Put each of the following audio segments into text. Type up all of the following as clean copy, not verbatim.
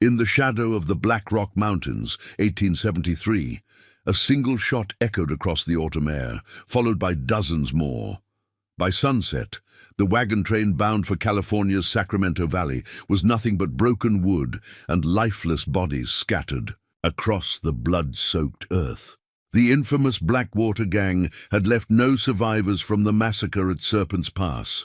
In the shadow of the Black Rock Mountains, 1873, a single shot echoed across the autumn air, followed by dozens more. By sunset, the wagon train bound for California's Sacramento Valley was nothing but broken wood and lifeless bodies scattered across the blood-soaked earth. The infamous Blackwater gang had left no survivors from the massacre at Serpent's Pass,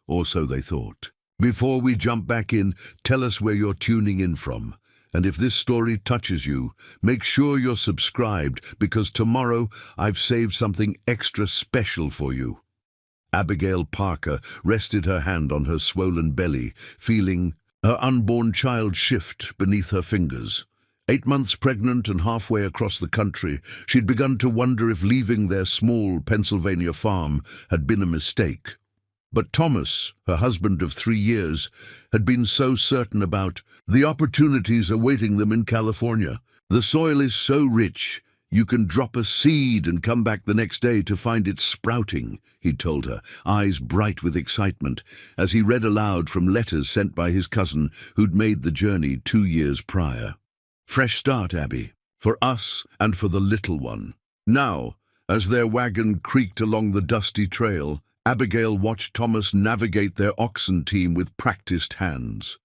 or so they thought. Before we jump back in, tell us where you're tuning in from. And if this story touches you, make sure you're subscribed, because tomorrow I've saved something extra special for you. Abigail Parker rested her hand on her swollen belly, feeling her unborn child shift beneath her fingers. 8 months pregnant and halfway across the country, she'd begun to wonder if leaving their small Pennsylvania farm had been a mistake. But Thomas, her husband of 3 years, had been so certain about the opportunities awaiting them in California. The soil is so rich, you can drop a seed and come back the next day to find it sprouting, he told her, eyes bright with excitement, as he read aloud from letters sent by his cousin who'd made the journey 2 years prior. Fresh start, Abby, for us and for the little one. Now, as their wagon creaked along the dusty trail, Abigail watched Thomas navigate their oxen team with practiced hands.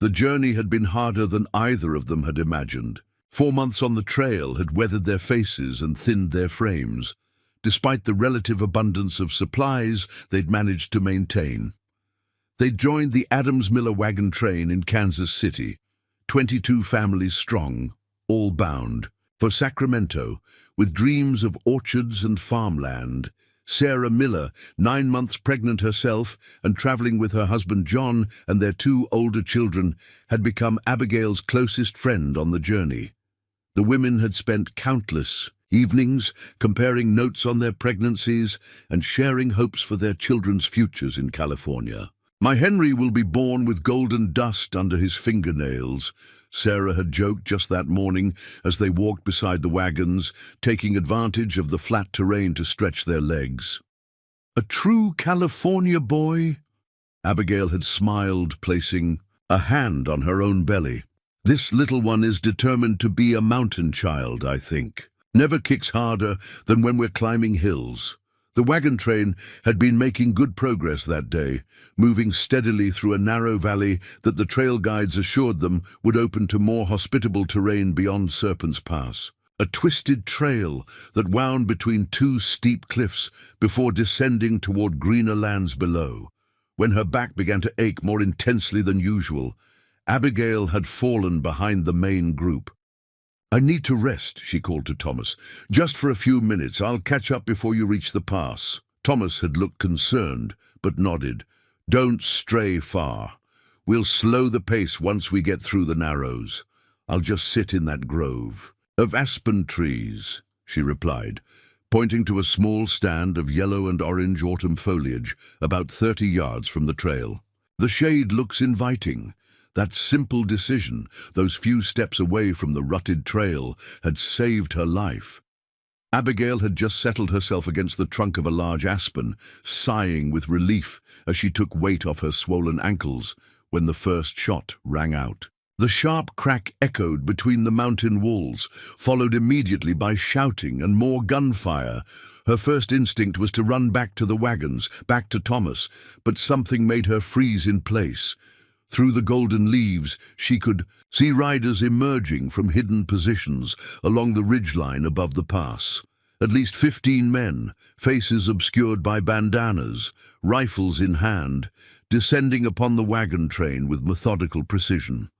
The journey had been harder than either of them had imagined. 4 months on the trail had weathered their faces and thinned their frames, despite the relative abundance of supplies they'd managed to maintain. They'd joined the Adams-Miller wagon train in Kansas City, 22 families strong, all bound for Sacramento, with dreams of orchards and farmland. Sarah Miller, 9 months pregnant herself and traveling with her husband John and their 2 older children, had become Abigail's closest friend on the journey. The women had spent countless evenings comparing notes on their pregnancies and sharing hopes for their children's futures in California. "My Henry will be born with golden dust under his fingernails," Sarah had joked just that morning as they walked beside the wagons, taking advantage of the flat terrain to stretch their legs. "A true California boy?" Abigail had smiled, placing a hand on her own belly. "This little one is determined to be a mountain child, I think. Never kicks harder than when we're climbing hills." The wagon train had been making good progress that day, moving steadily through a narrow valley that the trail guides assured them would open to more hospitable terrain beyond Serpent's Pass. A twisted trail that wound between 2 steep cliffs before descending toward greener lands below. When her back began to ache more intensely than usual, Abigail had fallen behind the main group. "I need to rest," she called to Thomas. "Just for a few minutes. I'll catch up before you reach the pass." Thomas had looked concerned, but nodded. "Don't stray far. We'll slow the pace once we get through the Narrows. I'll just sit in that grove of aspen trees," she replied, pointing to a small stand of yellow and orange autumn foliage about 30 yards from the trail. "The shade looks inviting." That simple decision, those few steps away from the rutted trail, had saved her life. Abigail had just settled herself against the trunk of a large aspen, sighing with relief as she took weight off her swollen ankles, when the first shot rang out. The sharp crack echoed between the mountain walls, followed immediately by shouting and more gunfire. Her first instinct was to run back to the wagons, back to Thomas, but something made her freeze in place. Through the golden leaves, she could see riders emerging from hidden positions along the ridgeline above the pass. At least 15 men, faces obscured by bandanas, rifles in hand, descending upon the wagon train with methodical precision.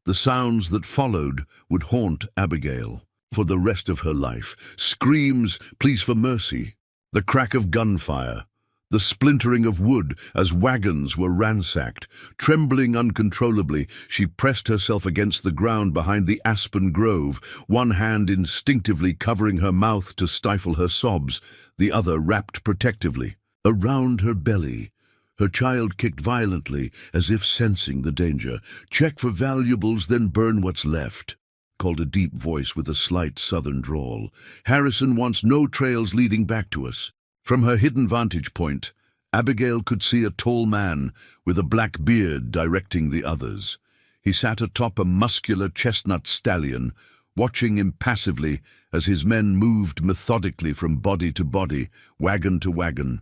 The sounds that followed would haunt Abigail for the rest of her life. Screams, pleas for mercy, the crack of gunfire, the splintering of wood as wagons were ransacked. Trembling uncontrollably, she pressed herself against the ground behind the aspen grove, one hand instinctively covering her mouth to stifle her sobs, the other wrapped protectively around her belly. Her child kicked violently, as if sensing the danger. "Check for valuables, then burn what's left," called a deep voice with a slight southern drawl. "Harrison wants no trails leading back to us." From her hidden vantage point, Abigail could see a tall man with a black beard directing the others. He sat atop a muscular chestnut stallion, watching impassively as his men moved methodically from body to body, wagon to wagon.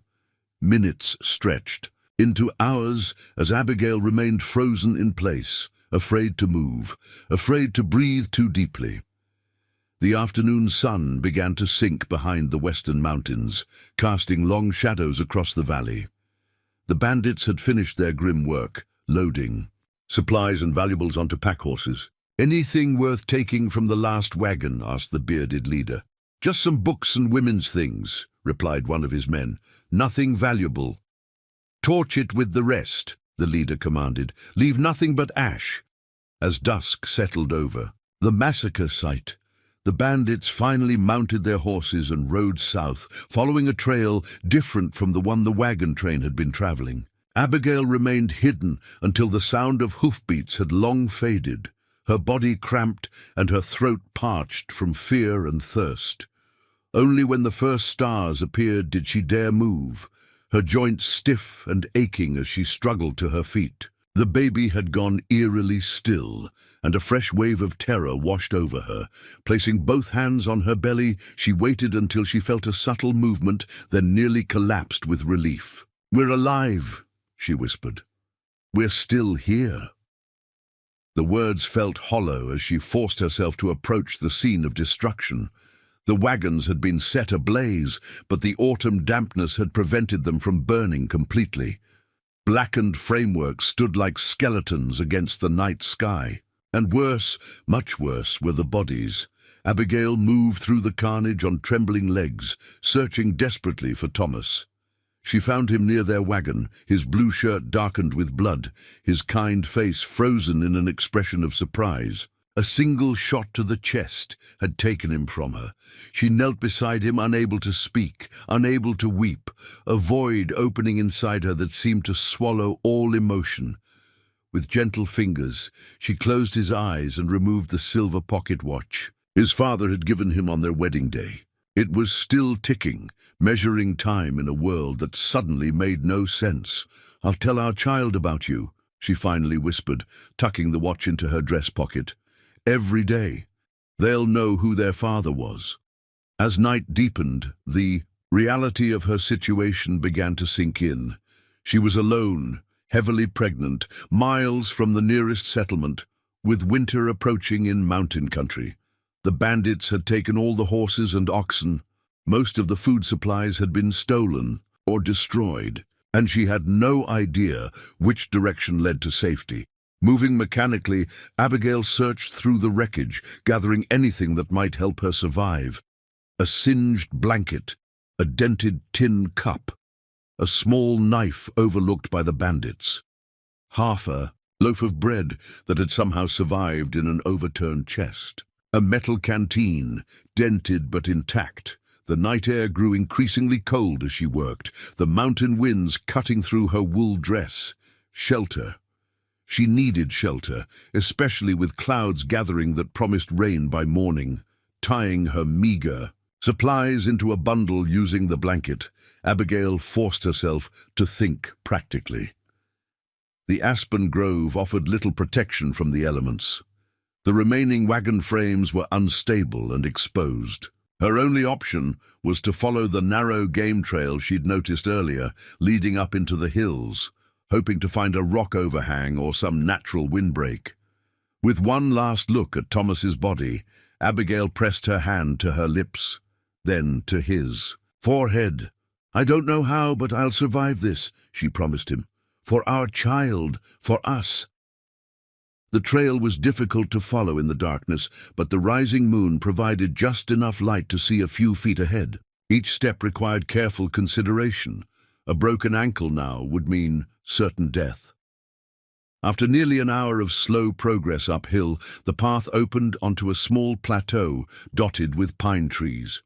Minutes stretched into hours as Abigail remained frozen in place, afraid to move, afraid to breathe too deeply. The afternoon sun began to sink behind the western mountains, casting long shadows across the valley. The bandits had finished their grim work, loading supplies and valuables onto pack horses. "Anything worth taking from the last wagon?" asked the bearded leader. "Just some books and women's things," replied one of his men. "Nothing valuable." "Torch it with the rest," the leader commanded. "Leave nothing but ash." As dusk settled over the massacre site, the bandits finally mounted their horses and rode south, following a trail different from the one the wagon train had been traveling. Abigail remained hidden until the sound of hoofbeats had long faded, her body cramped and her throat parched from fear and thirst. Only when the first stars appeared did she dare move, her joints stiff and aching as she struggled to her feet. The baby had gone eerily still, and a fresh wave of terror washed over her. Placing both hands on her belly, she waited until she felt a subtle movement, then nearly collapsed with relief. "We're alive," she whispered. "We're still here." The words felt hollow as she forced herself to approach the scene of destruction. The wagons had been set ablaze, but the autumn dampness had prevented them from burning completely. Blackened frameworks stood like skeletons against the night sky. And worse, much worse, were the bodies. Abigail moved through the carnage on trembling legs, searching desperately for Thomas. She found him near their wagon, his blue shirt darkened with blood, his kind face frozen in an expression of surprise. A single shot to the chest had taken him from her. She knelt beside him, unable to speak, unable to weep, a void opening inside her that seemed to swallow all emotion. With gentle fingers, she closed his eyes and removed the silver pocket watch his father had given him on their wedding day. It was still ticking, measuring time in a world that suddenly made no sense. "I'll tell our child about you," she finally whispered, tucking the watch into her dress pocket. "Every day. They'll know who their father was." As night deepened, the reality of her situation began to sink in. She was alone, heavily pregnant, miles from the nearest settlement, with winter approaching in mountain country. The bandits had taken all the horses and oxen. Most of the food supplies had been stolen or destroyed, and she had no idea which direction led to safety. Moving mechanically, Abigail searched through the wreckage, gathering anything that might help her survive. A singed blanket, a dented tin cup, a small knife overlooked by the bandits, half a loaf of bread that had somehow survived in an overturned chest, a metal canteen, dented but intact. The night air grew increasingly cold as she worked, the mountain winds cutting through her wool dress. Shelter. She needed shelter, especially with clouds gathering that promised rain by morning. Tying her meager supplies into a bundle using the blanket, Abigail forced herself to think practically. The aspen grove offered little protection from the elements. The remaining wagon frames were unstable and exposed. Her only option was to follow the narrow game trail she'd noticed earlier, leading up into the hills, hoping to find a rock overhang or some natural windbreak. With one last look at Thomas's body, Abigail pressed her hand to her lips, then to his forehead. "I don't know how, but I'll survive this," she promised him. "For our child, for us." The trail was difficult to follow in the darkness, but the rising moon provided just enough light to see a few feet ahead. Each step required careful consideration. A broken ankle now would mean certain death. After nearly an hour of slow progress uphill, the path opened onto a small plateau dotted with pine trees.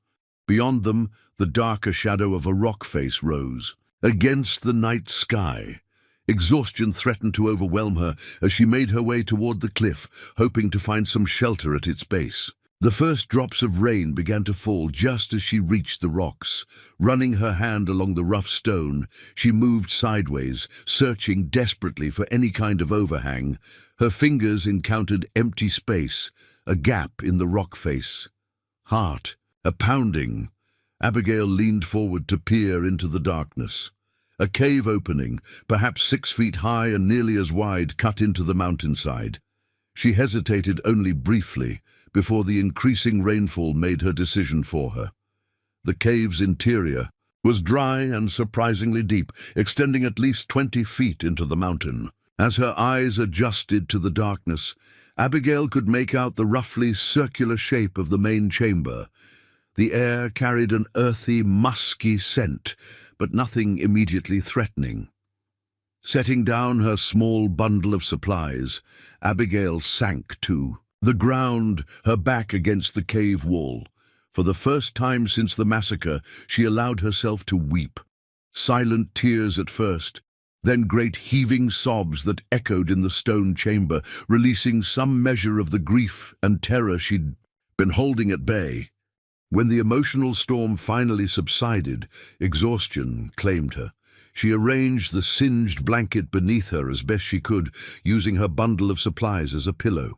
Beyond them, the darker shadow of a rock face rose against the night sky. Exhaustion threatened to overwhelm her as she made her way toward the cliff, hoping to find some shelter at its base. The first drops of rain began to fall just as she reached the rocks. Running her hand along the rough stone, she moved sideways, searching desperately for any kind of overhang. Her fingers encountered empty space, a gap in the rock face. Heart, a pounding. Abigail leaned forward to peer into the darkness. A cave opening, perhaps 6 feet high and nearly as wide, cut into the mountainside. She hesitated only briefly before the increasing rainfall made her decision for her. The cave's interior was dry and surprisingly deep, extending at least 20 feet into the mountain. As her eyes adjusted to the darkness, Abigail could make out the roughly circular shape of the main chamber. The air carried an earthy, musky scent, but nothing immediately threatening. Setting down her small bundle of supplies, Abigail sank to the ground, her back against the cave wall. For the first time since the massacre, she allowed herself to weep. Silent tears at first, then great heaving sobs that echoed in the stone chamber, releasing some measure of the grief and terror she'd been holding at bay. When the emotional storm finally subsided, exhaustion claimed her. She arranged the singed blanket beneath her as best she could, using her bundle of supplies as a pillow.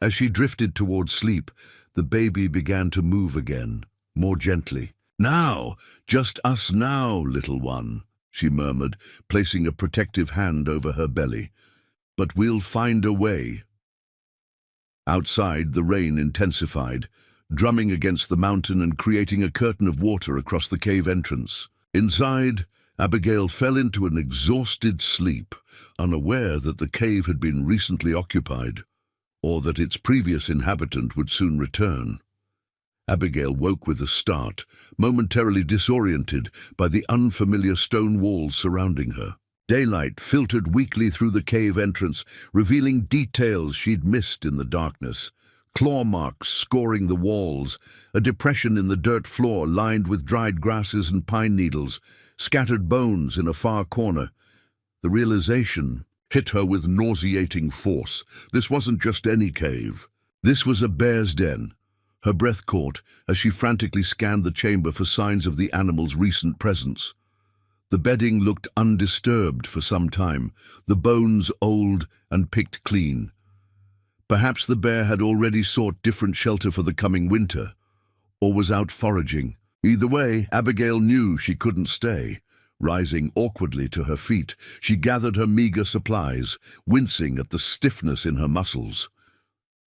As she drifted toward sleep, the baby began to move again, more gently. "Now, just us now, little one," she murmured, placing a protective hand over her belly. "But we'll find a way." Outside, the rain intensified, drumming against the mountain and creating a curtain of water across the cave entrance. Inside, Abigail fell into an exhausted sleep, unaware that the cave had been recently occupied, or that its previous inhabitant would soon return. Abigail woke with a start, momentarily disoriented by the unfamiliar stone walls surrounding her. Daylight filtered weakly through the cave entrance, revealing details she'd missed in the darkness. Claw marks scoring the walls, a depression in the dirt floor lined with dried grasses and pine needles, scattered bones in a far corner. The realization hit her with nauseating force. This wasn't just any cave. This was a bear's den. Her breath caught as she frantically scanned the chamber for signs of the animal's recent presence. The bedding looked undisturbed for some time, the bones old and picked clean. Perhaps the bear had already sought different shelter for the coming winter, or was out foraging. Either way, Abigail knew she couldn't stay. Rising awkwardly to her feet, she gathered her meager supplies, wincing at the stiffness in her muscles.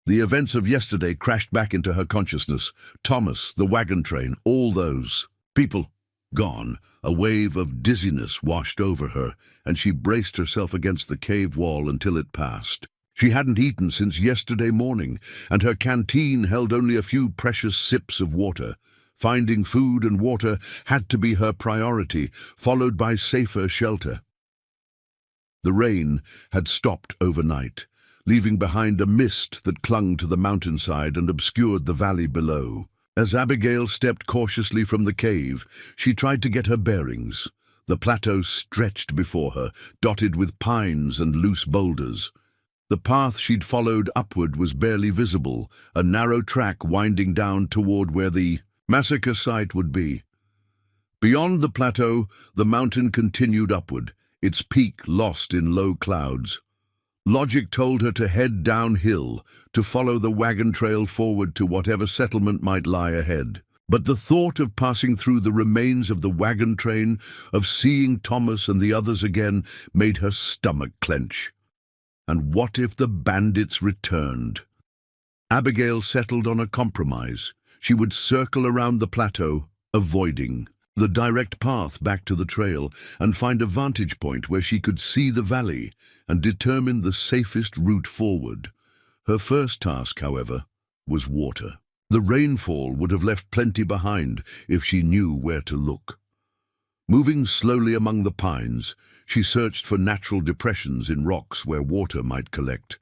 The events of yesterday crashed back into her consciousness. Thomas, the wagon train, all those people gone. A wave of dizziness washed over her, and she braced herself against the cave wall until it passed. She hadn't eaten since yesterday morning, and her canteen held only a few precious sips of water. Finding food and water had to be her priority, followed by safer shelter. The rain had stopped overnight, leaving behind a mist that clung to the mountainside and obscured the valley below. As Abigail stepped cautiously from the cave, she tried to get her bearings. The plateau stretched before her, dotted with pines and loose boulders. The path she'd followed upward was barely visible, a narrow track winding down toward where the massacre site would be. Beyond the plateau, the mountain continued upward, its peak lost in low clouds. Logic told her to head downhill, to follow the wagon trail forward to whatever settlement might lie ahead. But the thought of passing through the remains of the wagon train, of seeing Thomas and the others again, made her stomach clench. And what if the bandits returned? Abigail settled on a compromise. She would circle around the plateau, avoiding the direct path back to the trail, and find a vantage point where she could see the valley and determine the safest route forward. Her first task, however, was water. The rainfall would have left plenty behind if she knew where to look. Moving slowly among the pines, she searched for natural depressions in rocks where water might collect.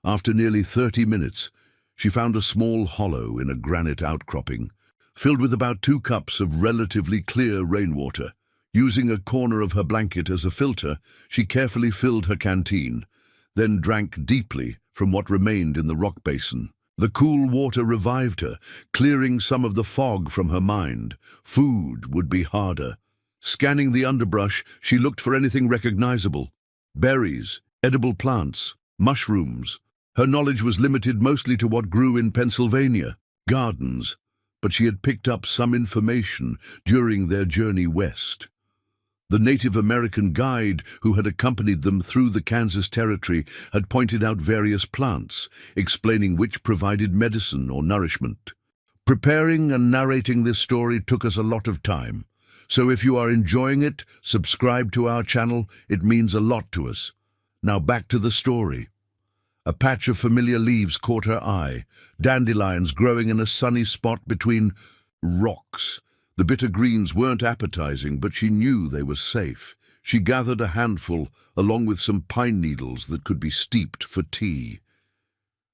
After nearly 30 minutes, she found a small hollow in a granite outcropping, filled with about 2 cups of relatively clear rainwater. Using a corner of her blanket as a filter, she carefully filled her canteen, then drank deeply from what remained in the rock basin. The cool water revived her, clearing some of the fog from her mind. Food would be harder. Scanning the underbrush, she looked for anything recognizable. Berries, edible plants, mushrooms. Her knowledge was limited mostly to what grew in Pennsylvania, gardens, but she had picked up some information during their journey west. The Native American guide who had accompanied them through the Kansas Territory had pointed out various plants, explaining which provided medicine or nourishment. Preparing and narrating this story took us a lot of time, so if you are enjoying it, subscribe to our channel. It means a lot to us. Now back to the story. A patch of familiar leaves caught her eye, dandelions growing in a sunny spot between rocks. The bitter greens weren't appetizing, but she knew they were safe. She gathered a handful, along with some pine needles that could be steeped for tea.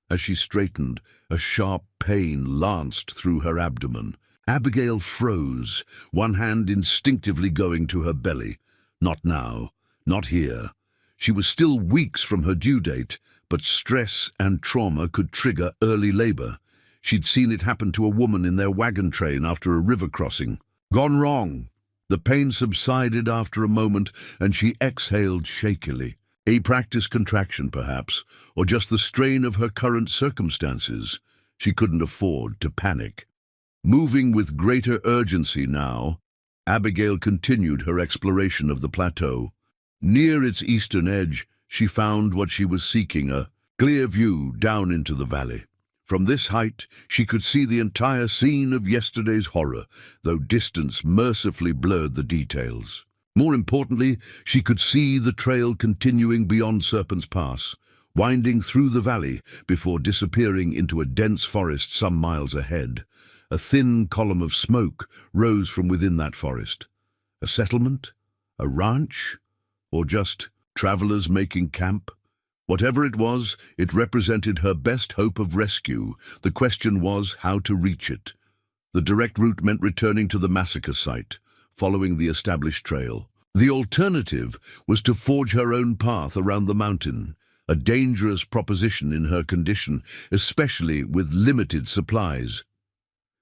As she straightened, a sharp pain lanced through her abdomen. Abigail froze, one hand instinctively going to her belly. Not now, not here. She was still weeks from her due date, but stress and trauma could trigger early labor. She'd seen it happen to a woman in their wagon train after a river crossing. Gone wrong. The pain subsided after a moment, and she exhaled shakily. A practice contraction, perhaps, or just the strain of her current circumstances. She couldn't afford to panic. Moving with greater urgency now, Abigail continued her exploration of the plateau. Near its eastern edge, she found what she was seeking, a clear view down into the valley. From this height, she could see the entire scene of yesterday's horror, though distance mercifully blurred the details. More importantly, she could see the trail continuing beyond Serpent's Pass, winding through the valley before disappearing into a dense forest some miles ahead. A thin column of smoke rose from within that forest. A settlement? A ranch? Or just travelers making camp? Whatever it was, it represented her best hope of rescue. The question was how to reach it. The direct route meant returning to the massacre site, following the established trail. The alternative was to forge her own path around the mountain, a dangerous proposition in her condition, especially with limited supplies.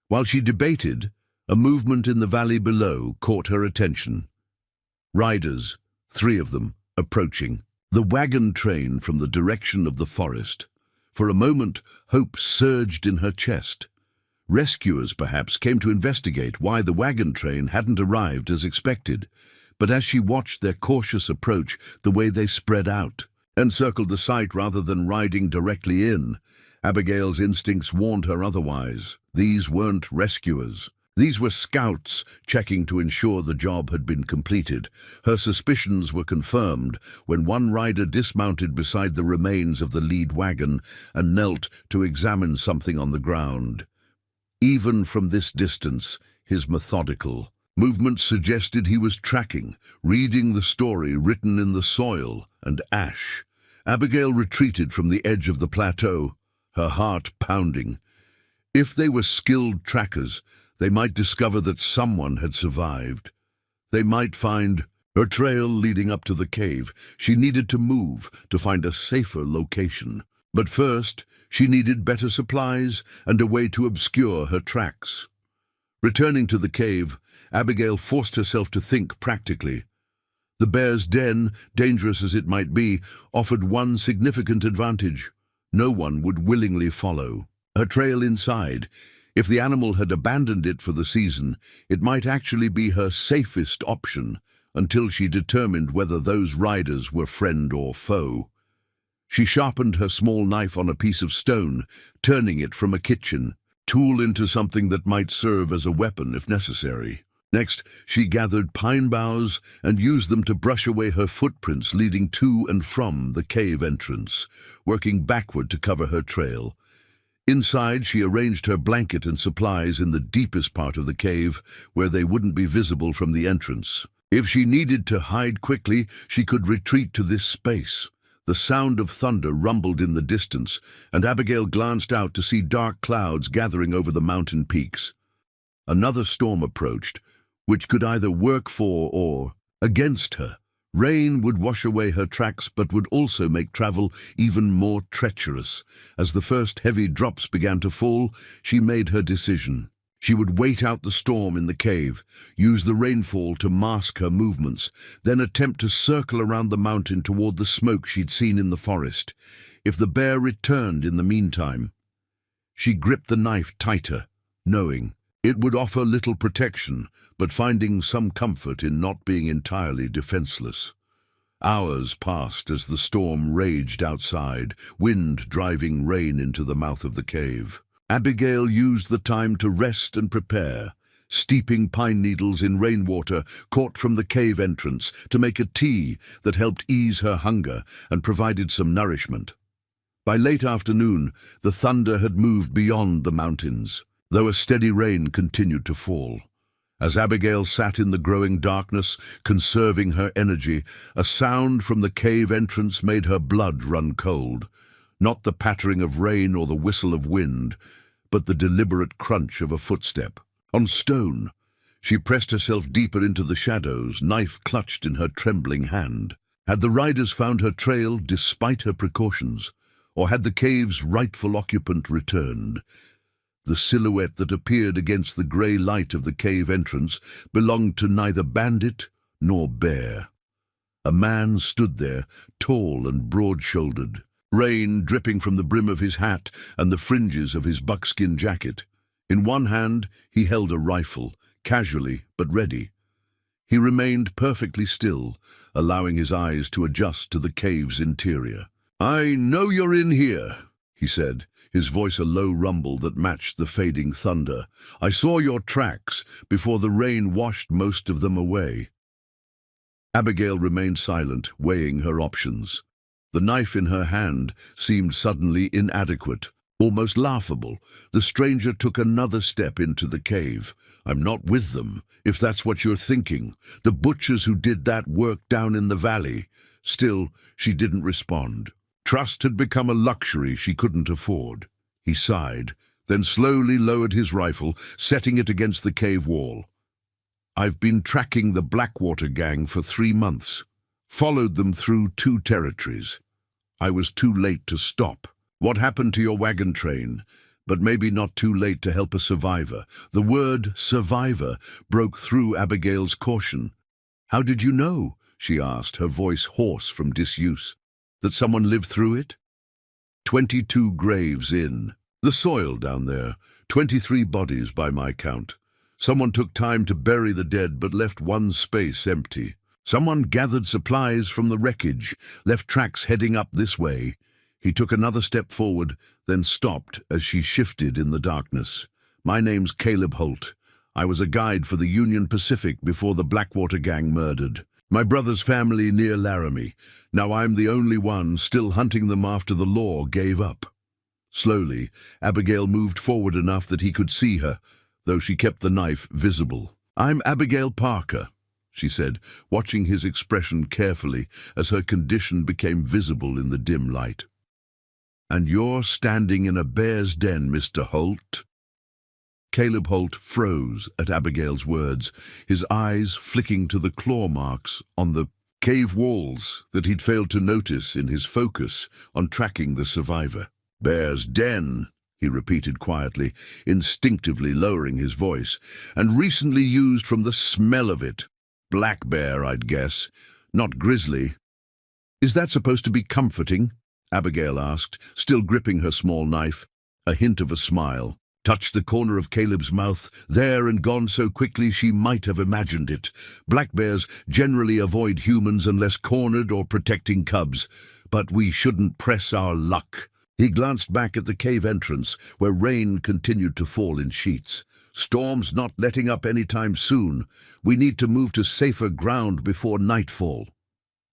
While she debated, a movement in the valley below caught her attention. Riders, 3 of them, approaching. The wagon train from the direction of the forest. For a moment, hope surged in her chest. Rescuers, perhaps, came to investigate why the wagon train hadn't arrived as expected. But as she watched their cautious approach, the way they spread out, encircled the site rather than riding directly in, Abigail's instincts warned her otherwise. These weren't rescuers. These were scouts checking to ensure the job had been completed. Her suspicions were confirmed when one rider dismounted beside the remains of the lead wagon and knelt to examine something on the ground. Even from this distance, his methodical movement suggested he was tracking, reading the story written in the soil and ash. Abigail retreated from the edge of the plateau, her heart pounding. If they were skilled trackers, they might discover that someone had survived. They might find her trail leading up to the cave. She needed to move to find a safer location. But first, she needed better supplies and a way to obscure her tracks. Returning to the cave, Abigail forced herself to think practically. The bear's den, dangerous as it might be, offered one significant advantage. No one would willingly follow. Her trail inside. If the animal had abandoned it for the season, it might actually be her safest option until she determined whether those riders were friend or foe. She sharpened her small knife on a piece of stone, turning it from a kitchen tool into something that might serve as a weapon if necessary. Next, she gathered pine boughs and used them to brush away her footprints leading to and from the cave entrance, working backward to cover her trail. Inside, she arranged her blanket and supplies in the deepest part of the cave, where they wouldn't be visible from the entrance. If she needed to hide quickly, she could retreat to this space. The sound of thunder rumbled in the distance, and Abigail glanced out to see dark clouds gathering over the mountain peaks. Another storm approached, which could either work for or against her. Rain would wash away her tracks, but would also make travel even more treacherous. As the first heavy drops began to fall, she made her decision. She would wait out the storm in the cave, use the rainfall to mask her movements, then attempt to circle around the mountain toward the smoke she'd seen in the forest. If the bear returned in the meantime, she gripped the knife tighter, knowing it would offer little protection, but finding some comfort in not being entirely defenseless. Hours passed as the storm raged outside, wind driving rain into the mouth of the cave. Abigail used the time to rest and prepare, steeping pine needles in rainwater caught from the cave entrance to make a tea that helped ease her hunger and provided some nourishment. By late afternoon, the thunder had moved beyond the mountains, though a steady rain continued to fall. As Abigail sat in the growing darkness, conserving her energy, a sound from the cave entrance made her blood run cold. Not the pattering of rain or the whistle of wind, but the deliberate crunch of a footstep. On stone, she pressed herself deeper into the shadows, knife clutched in her trembling hand. Had the riders found her trail despite her precautions, or had the cave's rightful occupant returned? The silhouette that appeared against the grey light of the cave entrance belonged to neither bandit nor bear. A man stood there, tall and broad-shouldered, rain dripping from the brim of his hat and the fringes of his buckskin jacket. In one hand, he held a rifle, casually but ready. He remained perfectly still, allowing his eyes to adjust to the cave's interior. "I know you're in here," he said, his voice a low rumble that matched the fading thunder. "I saw your tracks before the rain washed most of them away." Abigail remained silent, weighing her options. The knife in her hand seemed suddenly inadequate, almost laughable. The stranger took another step into the cave. "I'm not with them, if that's what you're thinking. The butchers who did that work down in the valley." Still, she didn't respond. Trust had become a luxury she couldn't afford. He sighed, then slowly lowered his rifle, setting it against the cave wall. "I've been tracking the Blackwater gang for 3 months. Followed them through 2 territories. I was too late to stop. What happened to your wagon train? But maybe not too late to help a survivor." The word survivor broke through Abigail's caution. "How did you know?" she asked, her voice hoarse from disuse. "That someone lived through it?" 22 graves in. The soil down there, 23 bodies by my count. Someone took time to bury the dead but left one space empty. Someone gathered supplies from the wreckage, left tracks heading up this way. He took another step forward, then stopped as she shifted in the darkness. "My name's Caleb Holt. I was a guide for the Union Pacific before the Blackwater gang murdered. My brother's family near Laramie. Now I'm the only one still hunting them after the law gave up." Slowly, Abigail moved forward enough that he could see her, though she kept the knife visible. "I'm Abigail Parker," she said, watching his expression carefully as her condition became visible in the dim light. "And you're standing in a bear's den, Mr. Holt?" Caleb Holt froze at Abigail's words, his eyes flicking to the claw marks on the cave walls that he'd failed to notice in his focus on tracking the survivor. "Bear's den," he repeated quietly, instinctively lowering his voice, "and recently used from the smell of it. Black bear, I'd guess, not grizzly." "Is that supposed to be comforting?" Abigail asked, still gripping her small knife. A hint of a smile touched the corner of Caleb's mouth, there and gone so quickly she might have imagined it. Black bears generally avoid humans unless cornered or protecting cubs, but we shouldn't press our luck. He glanced back at the cave entrance, where rain continued to fall in sheets. "Storm's not letting up any time soon. We need to move to safer ground before nightfall."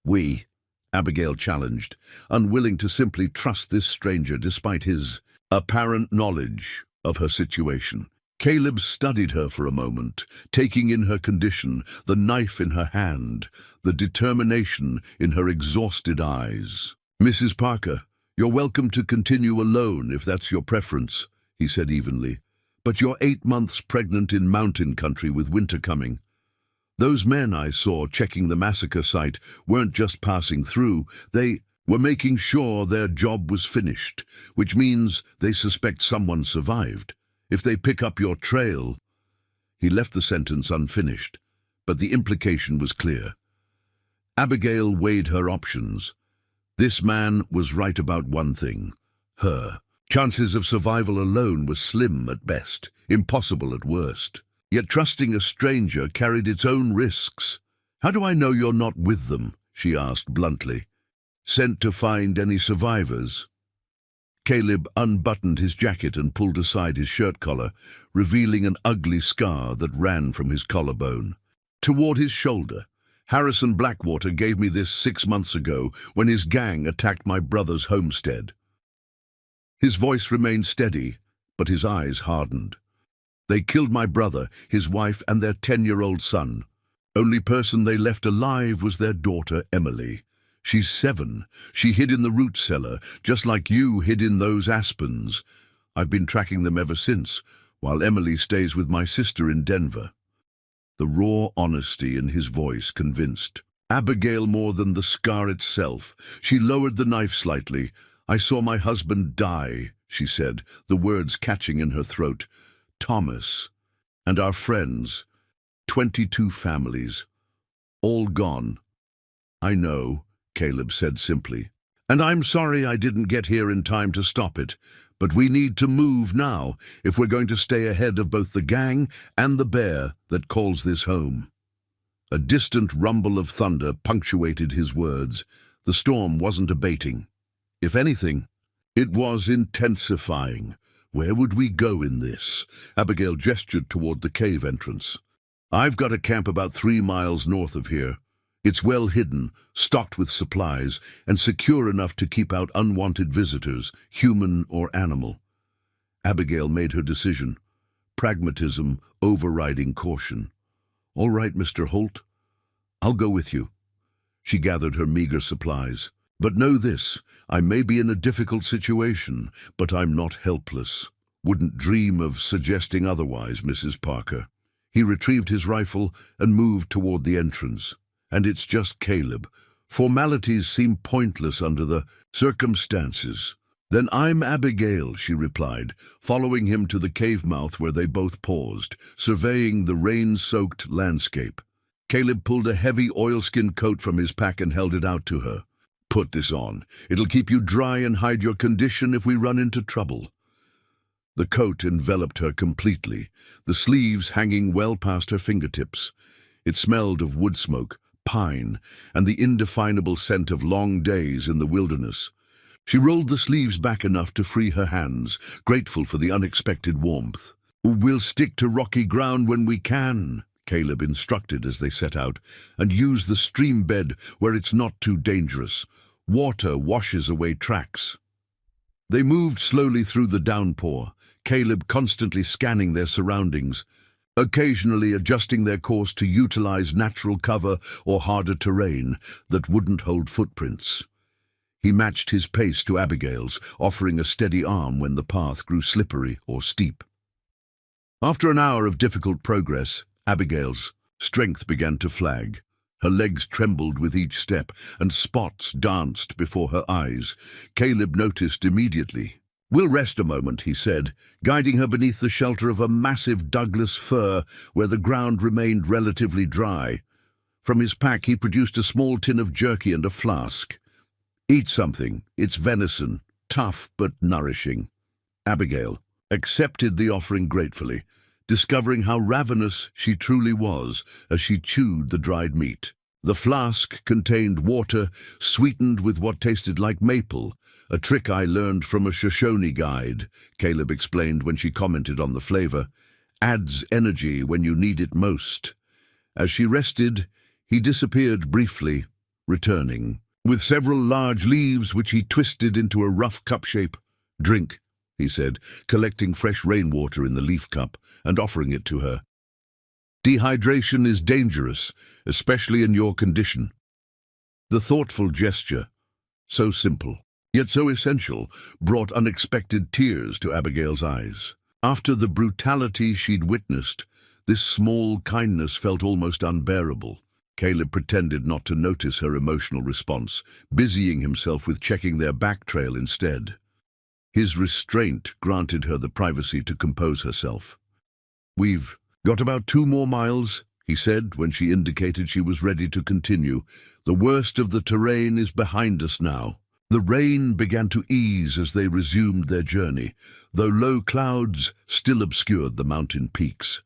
"We?" Abigail challenged, unwilling to simply trust this stranger despite his apparent knowledge of her situation. Caleb studied her for a moment, taking in her condition, the knife in her hand, the determination in her exhausted eyes. "Mrs. Parker, you're welcome to continue alone if that's your preference," he said evenly. "But you're 8 months pregnant in mountain country with winter coming. Those men I saw checking the massacre site weren't just passing through, they were making sure their job was finished, which means they suspect someone survived. If they pick up your trail—" He left the sentence unfinished, but the implication was clear. Abigail weighed her options. This man was right about one thing: her. Chances of survival alone were slim at best, impossible at worst. Yet trusting a stranger carried its own risks. "How do I know you're not with them?" she asked bluntly. "Sent to find any survivors?" Caleb unbuttoned his jacket and pulled aside his shirt collar, revealing an ugly scar that ran from his collarbone toward his shoulder. "Harrison Blackwater gave me this 6 months ago when his gang attacked my brother's homestead." His voice remained steady, but his eyes hardened. "They killed my brother, his wife, and their 10-year-old son. Only person they left alive was their daughter, Emily. She's 7. She hid in the root cellar, just like you hid in those aspens. I've been tracking them ever since, while Emily stays with my sister in Denver." The raw honesty in his voice convinced Abigail more than the scar itself. She lowered the knife slightly. "I saw my husband die," she said, the words catching in her throat. "Thomas. And our friends. 22 families. All gone." "I know," Caleb said simply. "And I'm sorry I didn't get here in time to stop it. But we need to move now if we're going to stay ahead of both the gang and the bear that calls this home." A distant rumble of thunder punctuated his words. The storm wasn't abating. If anything, it was intensifying. "Where would we go in this?" Abigail gestured toward the cave entrance. "I've got a camp about 3 miles north of here. It's well hidden, stocked with supplies, and secure enough to keep out unwanted visitors, human or animal." Abigail made her decision, pragmatism overriding caution. "All right, Mr. Holt. I'll go with you." She gathered her meager supplies. "But know this, I may be in a difficult situation, but I'm not helpless. Wouldn't dream of suggesting otherwise, Mrs. Parker." He retrieved his rifle and moved toward the entrance. "And it's just Caleb. Formalities seem pointless under the circumstances." "Then I'm Abigail," she replied, following him to the cave mouth where they both paused, surveying the rain-soaked landscape. Caleb pulled a heavy oilskin coat from his pack and held it out to her. "Put this on. It'll keep you dry and hide your condition if we run into trouble." The coat enveloped her completely, the sleeves hanging well past her fingertips. It smelled of wood smoke, pine, and the indefinable scent of long days in the wilderness. She rolled the sleeves back enough to free her hands, grateful for the unexpected warmth. "We'll stick to rocky ground when we can," Caleb instructed as they set out, "and use the stream bed where it's not too dangerous. Water washes away tracks." They moved slowly through the downpour, Caleb constantly scanning their surroundings, occasionally adjusting their course to utilize natural cover or harder terrain that wouldn't hold footprints. He matched his pace to Abigail's, offering a steady arm when the path grew slippery or steep. After an hour of difficult progress, Abigail's strength began to flag. Her legs trembled with each step, and spots danced before her eyes. Caleb noticed immediately. "We'll rest a moment," he said, guiding her beneath the shelter of a massive Douglas fir where the ground remained relatively dry. From his pack he produced a small tin of jerky and a flask. "Eat something. It's venison, tough but nourishing." Abigail accepted the offering gratefully, discovering how ravenous she truly was as she chewed the dried meat. The flask contained water sweetened with what tasted like maple, a trick I learned from a Shoshone guide, Caleb explained when she commented on the flavor. "Adds energy when you need it most." As she rested, he disappeared briefly, returning with several large leaves which he twisted into a rough cup shape. "Drink," he said, collecting fresh rainwater in the leaf cup and offering it to her. "Dehydration is dangerous, especially in your condition." The thoughtful gesture, so simple, yet so essential, brought unexpected tears to Abigail's eyes. After the brutality she'd witnessed, This small kindness felt almost unbearable. Caleb pretended not to notice her emotional response, busying himself with checking their back trail instead. His restraint granted her the privacy to compose herself. "We've got about 2 more miles," he said when she indicated she was ready to continue. "The worst of the terrain is behind us now." The rain began to ease as they resumed their journey, though low clouds still obscured the mountain peaks.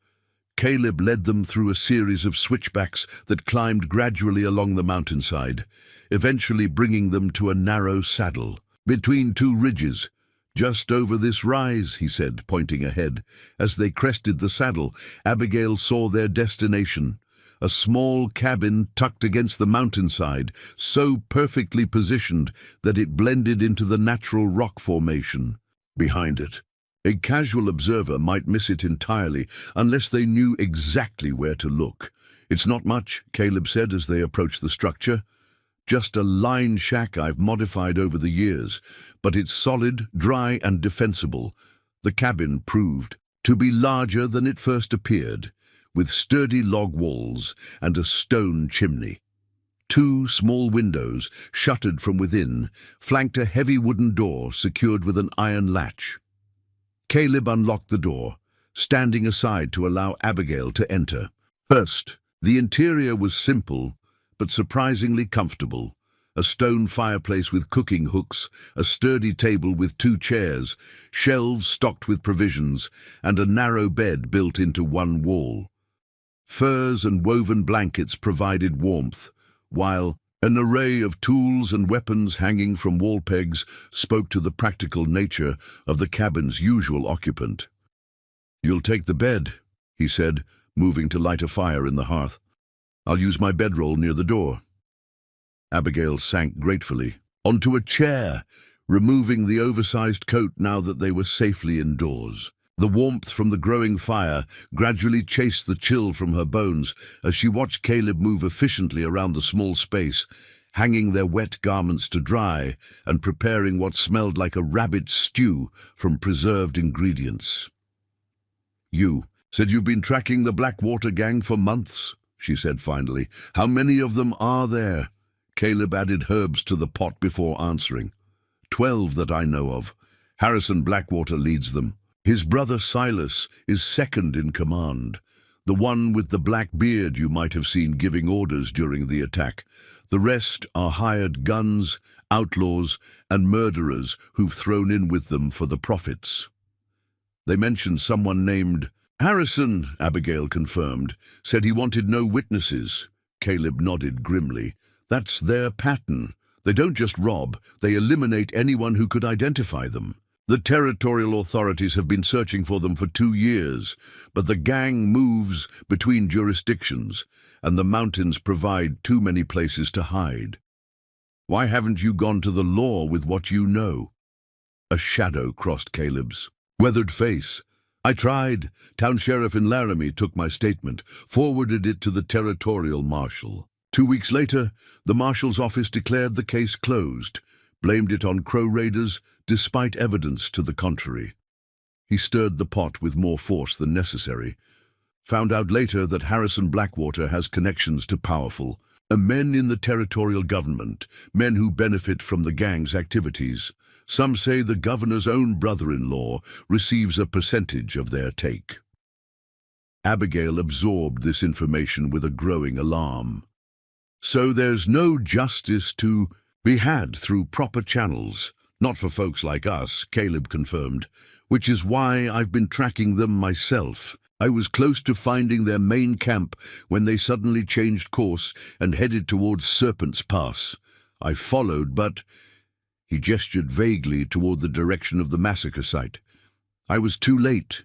Caleb led them through a series of switchbacks that climbed gradually along the mountainside, eventually bringing them to a narrow saddle between 2 ridges. "Just over this rise," he said, pointing ahead. As they crested the saddle, Abigail saw their destination, a small cabin tucked against the mountainside, so perfectly positioned that it blended into the natural rock formation behind it. A casual observer might miss it entirely unless they knew exactly where to look. "It's not much," Caleb said as they approached the structure. "Just a line shack I've modified over the years, but it's solid, dry, and defensible." The cabin proved to be larger than it first appeared, with sturdy log walls and a stone chimney. 2 small windows, shuttered from within, flanked a heavy wooden door secured with an iron latch. Caleb unlocked the door, standing aside to allow Abigail to enter. First, the interior was simple, but surprisingly comfortable. A stone fireplace with cooking hooks, a sturdy table with 2 chairs, shelves stocked with provisions, and a narrow bed built into one wall. Furs and woven blankets provided warmth, while an array of tools and weapons hanging from wall pegs spoke to the practical nature of the cabin's usual occupant. "You'll take the bed," he said, moving to light a fire in the hearth. "I'll use my bedroll near the door." Abigail sank gratefully onto a chair, removing the oversized coat now that they were safely indoors. The warmth from the growing fire gradually chased the chill from her bones as she watched Caleb move efficiently around the small space, hanging their wet garments to dry and preparing what smelled like a rabbit stew from preserved ingredients. "You said you've been tracking the Blackwater gang for months," she said finally. "How many of them are there?" Caleb added herbs to the pot before answering. 12 that I know of. Harrison Blackwater leads them. His brother Silas is second in command, the one with the black beard you might have seen giving orders during the attack. The rest are hired guns, outlaws, and murderers who've thrown in with them for the profits. They mentioned someone named Harrison, Abigail confirmed, said he wanted no witnesses. Caleb nodded grimly. That's their pattern. They don't just rob, they eliminate anyone who could identify them. The territorial authorities have been searching for them for 2 years, but the gang moves between jurisdictions, and the mountains provide too many places to hide. Why haven't you gone to the law with what you know? A shadow crossed Caleb's weathered face. I tried. Town sheriff in Laramie took my statement, forwarded it to the territorial marshal. 2 weeks later, the marshal's office declared the case closed, blamed it on Crow raiders, despite evidence to the contrary. He stirred the pot with more force than necessary. Found out later that Harrison Blackwater has connections to powerful men in the territorial government, men who benefit from the gang's activities. Some say the governor's own brother-in-law receives a percentage of their take. Abigail absorbed this information with a growing alarm. So there's no justice to be had through proper channels. Not for folks like us, Caleb confirmed, which is why I've been tracking them myself. I was close to finding their main camp when they suddenly changed course and headed towards Serpent's Pass. I followed, but... He gestured vaguely toward the direction of the massacre site. I was too late.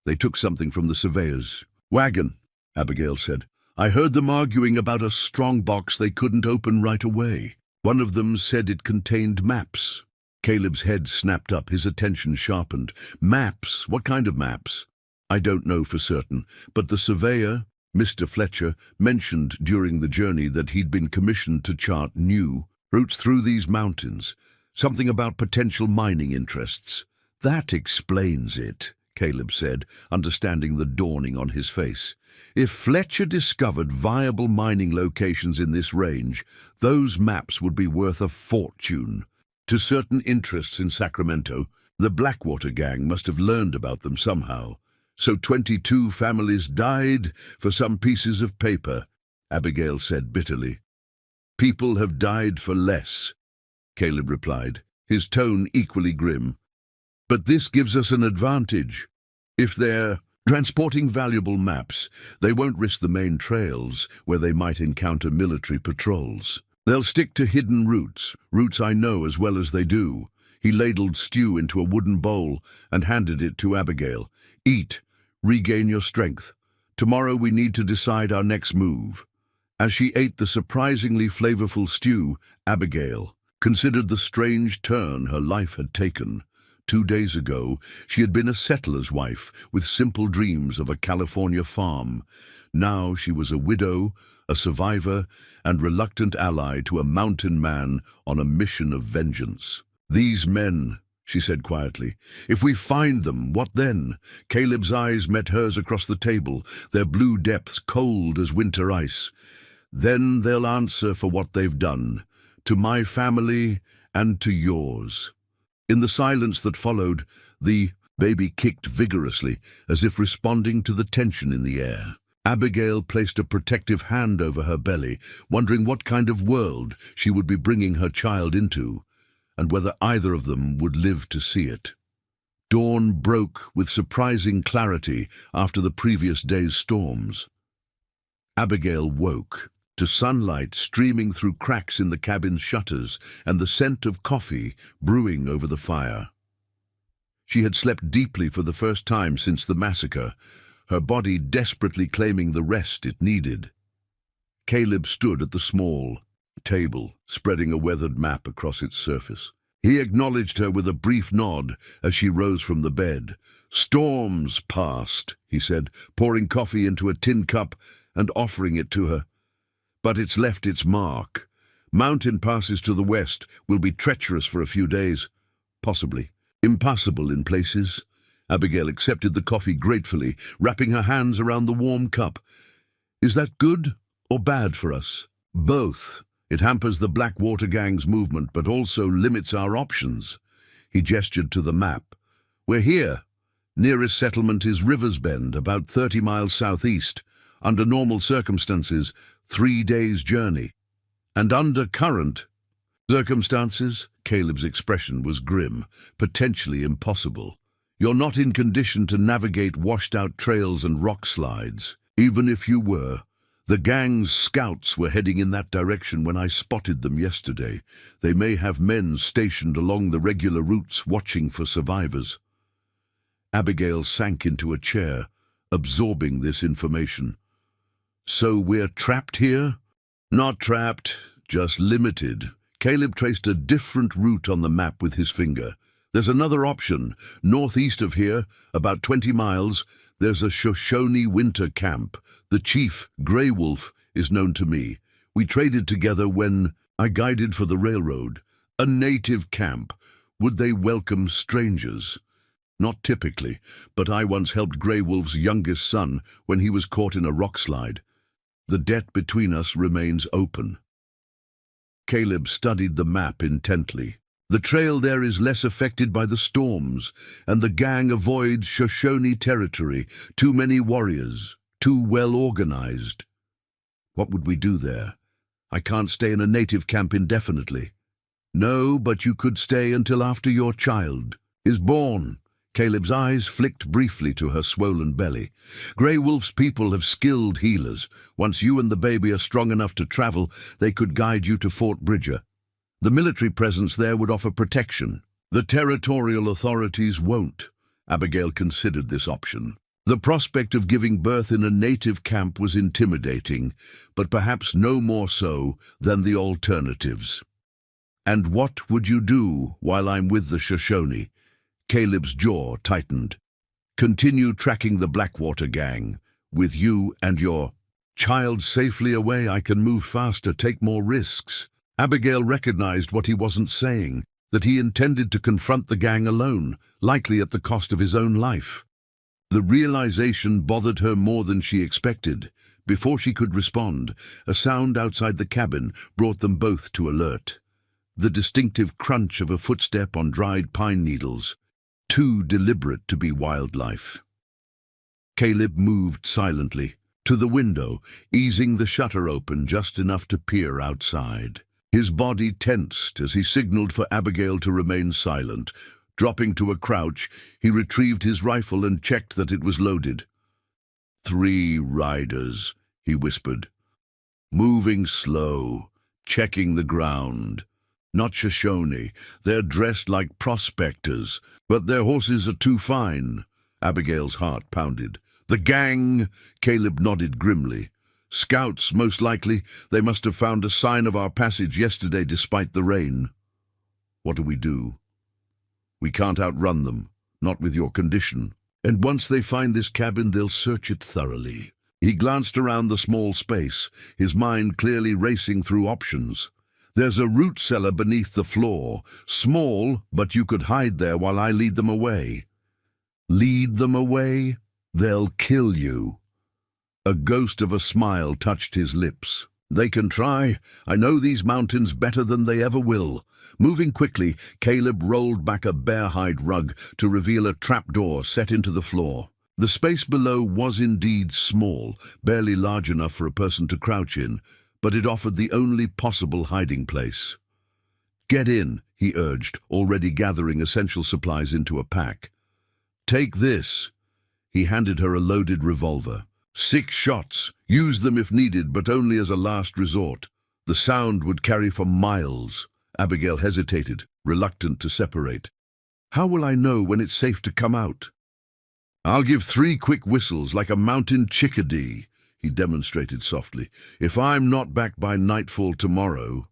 They took something from the surveyor's wagon, Abigail said. I heard them arguing about a strong box they couldn't open right away. One of them said it contained maps. Caleb's head snapped up, his attention sharpened. Maps? What kind of maps? I don't know for certain, but the surveyor, Mr. Fletcher, mentioned during the journey that he'd been commissioned to chart new routes through these mountains. Something about potential mining interests. That explains it, Caleb said, understanding the dawning on his face. If Fletcher discovered viable mining locations in this range, those maps would be worth a fortune. To certain interests in Sacramento, the Blackwater gang must have learned about them somehow. So 22 families died for some pieces of paper, Abigail said bitterly. People have died for less, Caleb replied, his tone equally grim. But this gives us an advantage. If they're transporting valuable maps, they won't risk the main trails where they might encounter military patrols. They'll stick to hidden routes I know as well as they do. He ladled stew into a wooden bowl and handed it to Abigail. Eat, regain your strength. Tomorrow we need to decide our next move. As she ate the surprisingly flavorful stew, Abigail considered the strange turn her life had taken. 2 days ago, she had been a settler's wife with simple dreams of a California farm. Now she was a widow, a survivor, and reluctant ally to a mountain man on a mission of vengeance. These men, she said quietly. If we find them, what then? Caleb's eyes met hers across the table, their blue depths cold as winter ice. Then they'll answer for what they've done, to my family and to yours. In the silence that followed, the baby kicked vigorously, as if responding to the tension in the air. Abigail placed a protective hand over her belly, wondering what kind of world she would be bringing her child into, and whether either of them would live to see it. Dawn broke with surprising clarity after the previous day's storms. Abigail woke to sunlight streaming through cracks in the cabin's shutters and the scent of coffee brewing over the fire. She had slept deeply for the first time since the massacre, her body desperately claiming the rest it needed. Caleb stood at the small table, spreading a weathered map across its surface. He acknowledged her with a brief nod as she rose from the bed. "Storms past," he said, pouring coffee into a tin cup and offering it to her. "But it's left its mark. Mountain passes to the west will be treacherous for a few days. Possibly impassable in places." Abigail accepted the coffee gratefully, wrapping her hands around the warm cup. "Is that good or bad for us?" "Both. It hampers the Blackwater gang's movement, but also limits our options." He gestured to the map. "We're here. Nearest settlement is Rivers Bend, about 30 miles southeast. Under normal circumstances, 3 days' journey. And under current circumstances," Caleb's expression was grim, "potentially impossible. You're not in condition to navigate washed-out trails and rock slides. Even if you were, the gang's scouts were heading in that direction when I spotted them yesterday. They may have men stationed along the regular routes watching for survivors." Abigail sank into a chair, absorbing this information. "So we're trapped here?" "Not trapped, just limited." Caleb traced a different route on the map with his finger. "There's another option. Northeast of here, about 20 miles, there's a Shoshone winter camp. The chief, Grey Wolf, is known to me. We traded together when I guided for the railroad. A native camp. Would they welcome strangers?" "Not typically, but I once helped Grey Wolf's youngest son when he was caught in a rock slide. The debt between us remains open." Caleb studied the map intently. The trail there is less affected by the storms, and the gang avoids Shoshone territory. Too many warriors, too well organized. "What would we do there? I can't stay in a native camp indefinitely." "No, but you could stay until after your child is born." Caleb's eyes flicked briefly to her swollen belly. "Grey Wolf's people have skilled healers. Once you and the baby are strong enough to travel, they could guide you to Fort Bridger. The military presence there would offer protection. The territorial authorities won't." Abigail considered this option. The prospect of giving birth in a native camp was intimidating, but perhaps no more so than the alternatives. "And what would you do while I'm with the Shoshone?" Caleb's jaw tightened. "Continue tracking the Blackwater gang. With you and your child safely away, I can move faster, take more risks." Abigail recognized what he wasn't saying, that he intended to confront the gang alone, likely at the cost of his own life. The realization bothered her more than she expected. Before she could respond, a sound outside the cabin brought them both to alert. The distinctive crunch of a footstep on dried pine needles, too deliberate to be wildlife. Caleb moved silently to the window, easing the shutter open just enough to peer outside. His body tensed as he signaled for Abigail to remain silent. Dropping to a crouch, he retrieved his rifle and checked that it was loaded. 3 riders, he whispered. Moving slow, checking the ground. Not Shoshone. They're dressed like prospectors, but their horses are too fine. Abigail's heart pounded. The gang, Caleb nodded grimly. Scouts, most likely. They must have found a sign of our passage yesterday despite the rain. What do? We can't outrun them, not with your condition. And once they find this cabin, they'll search it thoroughly. He glanced around the small space, his mind clearly racing through options. There's a root cellar beneath the floor. Small, but you could hide there while I lead them away. Lead them away? They'll kill you. A ghost of a smile touched his lips. They can try. I know these mountains better than they ever will. Moving quickly, Caleb rolled back a bear-hide rug to reveal a trapdoor set into the floor. The space below was indeed small, barely large enough for a person to crouch in, but it offered the only possible hiding place. Get in, he urged, already gathering essential supplies into a pack. Take this. He handed her a loaded revolver. 6 shots. Use them if needed, but only as a last resort. The sound would carry for miles. Abigail hesitated, reluctant to separate. How will I know when it's safe to come out? I'll give 3 quick whistles like a mountain chickadee, he demonstrated softly. If I'm not back by nightfall tomorrow...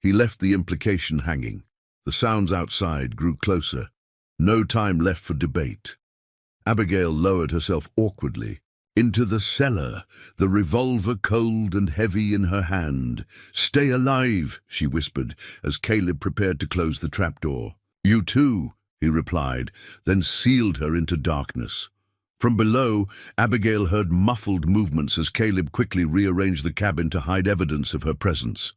He left the implication hanging. The sounds outside grew closer. No time left for debate. Abigail lowered herself awkwardly. Into the cellar, the revolver cold and heavy in her hand. Stay alive, she whispered, as Caleb prepared to close the trapdoor. You too, he replied, then sealed her into darkness. From below, Abigail heard muffled movements as Caleb quickly rearranged the cabin to hide evidence of her presence.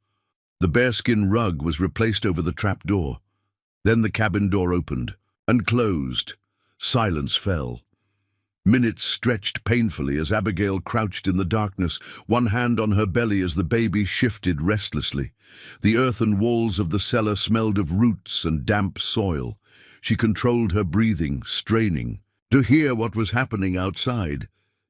The bearskin rug was replaced over the trapdoor. Then the cabin door opened and closed. Silence fell. Minutes stretched painfully as Abigail crouched in the darkness, one hand on her belly as the baby shifted restlessly. The earthen walls of the cellar smelled of roots and damp soil. She controlled her breathing, straining to hear what was happening outside.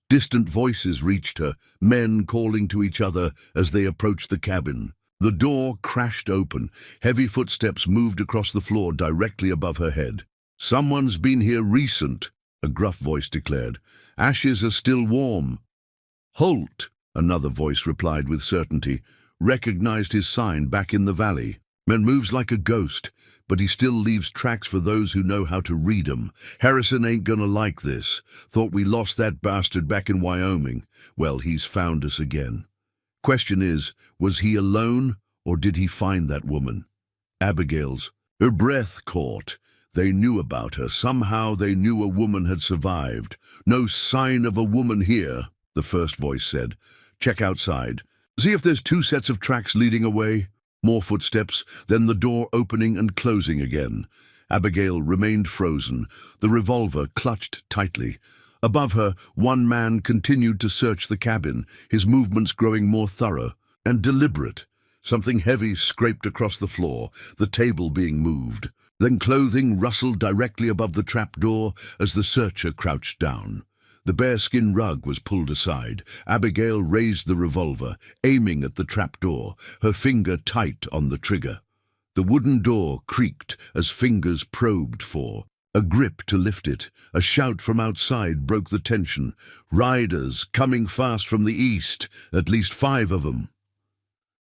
Distant voices reached her, men calling to each other as they approached the cabin. The door crashed open. Heavy footsteps moved across the floor directly above her head. Someone's been here recent, a gruff voice declared. Ashes are still warm. Halt, another voice replied with certainty. Recognized his sign back in the valley. Man moves like a ghost, but he still leaves tracks for those who know how to read 'em. Harrison ain't gonna like this. Thought we lost that bastard back in Wyoming. Well, he's found us again. Question is, was he alone, or did he find that woman? Abigail's. Her breath caught. They knew about her. Somehow they knew a woman had survived. No sign of a woman here, the first voice said. Check outside. See if there's 2 sets of tracks leading away. More footsteps, then the door opening and closing again. Abigail remained frozen, the revolver clutched tightly. Above her, one man continued to search the cabin, his movements growing more thorough and deliberate. Something heavy scraped across the floor, the table being moved. Then clothing rustled directly above the trapdoor as the searcher crouched down. The bearskin rug was pulled aside. Abigail raised the revolver, aiming at the trapdoor, her finger tight on the trigger. The wooden door creaked as fingers probed for a grip to lift it. A shout from outside broke the tension. Riders coming fast from the east, at least 5 of them.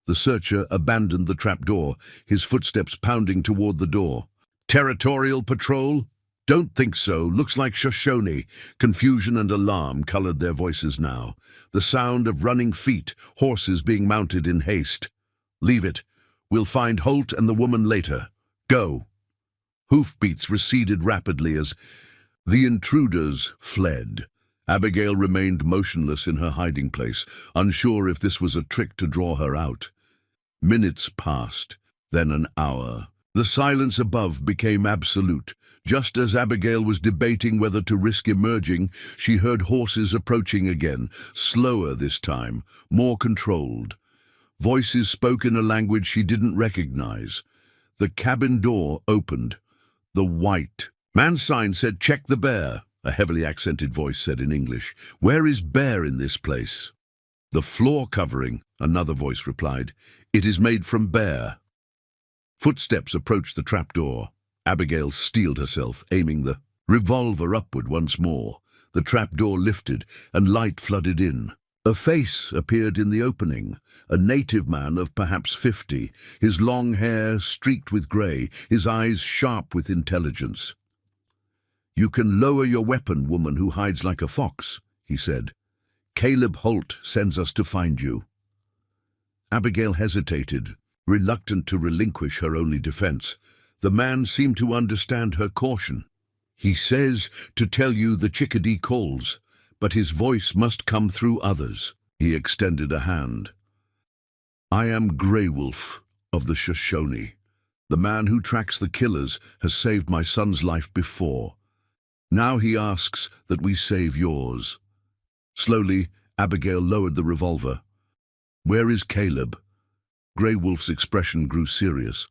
The searcher abandoned the trapdoor, his footsteps pounding toward the door. Territorial patrol? Don't think so. Looks like Shoshone. Confusion and alarm colored their voices now. The sound of running feet, horses being mounted in haste. Leave it. We'll find Holt and the woman later. Go. Hoofbeats receded rapidly as The intruders fled. Abigail remained motionless in her hiding place, unsure if this was a trick to draw her out. Minutes passed, then an hour. The silence above became absolute. Just as Abigail was debating whether to risk emerging, she heard horses approaching again, slower this time, more controlled. Voices spoke in a language she didn't recognize. The cabin door opened. The white man's sign said, "Check the bear," a heavily accented voice said in English. "Where is bear in this place?" "The floor covering," another voice replied. "It is made from bear." Footsteps approached the trapdoor. Abigail steeled herself, aiming the revolver upward once more. The trapdoor lifted, and light flooded in. A face appeared in the opening, a native man of perhaps 50, his long hair streaked with grey, his eyes sharp with intelligence. "You can lower your weapon, woman who hides like a fox," he said. "Caleb Holt sends us to find you." Abigail hesitated, reluctant to relinquish her only defense. The man seemed to understand her caution. "He says to tell you the chickadee calls, but his voice must come through others." He extended a hand. "I am Grey Wolf of the Shoshone. The man who tracks the killers has saved my son's life before. Now he asks that we save yours." Slowly, Abigail lowered the revolver. "Where is Caleb?" Grey Wolf's expression grew serious.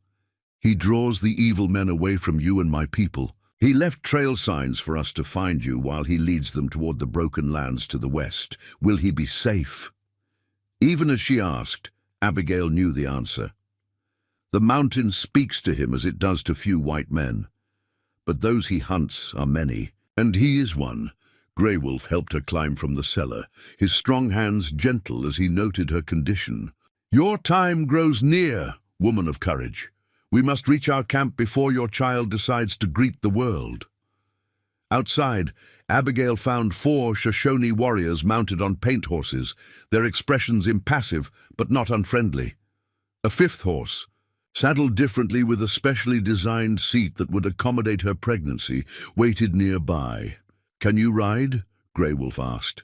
"He draws the evil men away from you and my people. He left trail signs for us to find you while he leads them toward the broken lands to the west. Will he be safe?" Even as she asked, Abigail knew the answer. "The mountain speaks to him as it does to few white men. But those he hunts are many, and he is one." Grey Wolf helped her climb from the cellar, his strong hands gentle as he noted her condition. "Your time grows near, woman of courage. We must reach our camp before your child decides to greet the world." Outside, Abigail found 4 Shoshone warriors mounted on paint horses, their expressions impassive but not unfriendly. A 5th horse, saddled differently with a specially designed seat that would accommodate her pregnancy, waited nearby. "Can you ride?" Grey Wolf asked.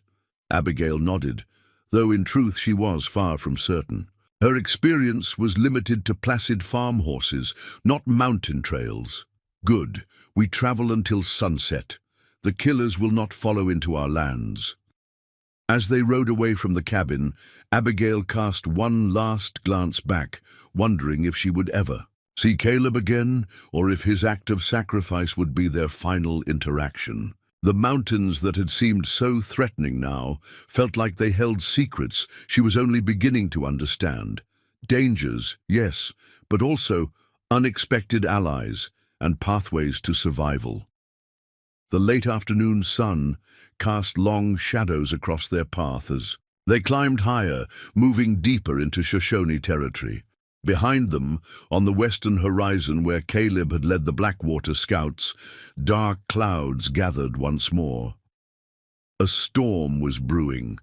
Abigail nodded, though in truth she was far from certain. Her experience was limited to placid farm horses, not mountain trails. "Good. We travel until sunset. The killers will not follow into our lands." As they rode away from the cabin, Abigail cast one last glance back, wondering if she would ever see Caleb again, or if his act of sacrifice would be their final interaction. The mountains that had seemed so threatening now felt like they held secrets she was only beginning to understand. Dangers, yes, but also unexpected allies and pathways to survival. The late afternoon sun cast long shadows across their path as they climbed higher, moving deeper into Shoshone territory. Behind them, on the western horizon where Caleb had led the Blackwater Scouts, dark clouds gathered once more. A storm was brewing,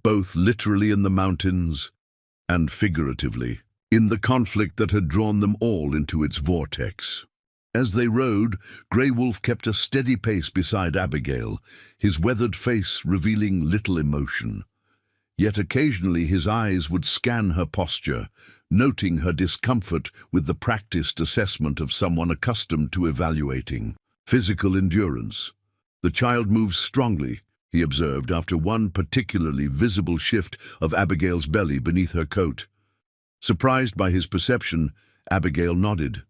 both literally in the mountains and figuratively, in the conflict that had drawn them all into its vortex. As they rode, Grey Wolf kept a steady pace beside Abigail, his weathered face revealing little emotion. Yet occasionally his eyes would scan her posture, noting her discomfort with the practiced assessment of someone accustomed to evaluating physical endurance. "The child moves strongly," he observed after one particularly visible shift of Abigail's belly beneath her coat. Surprised by his perception, Abigail nodded.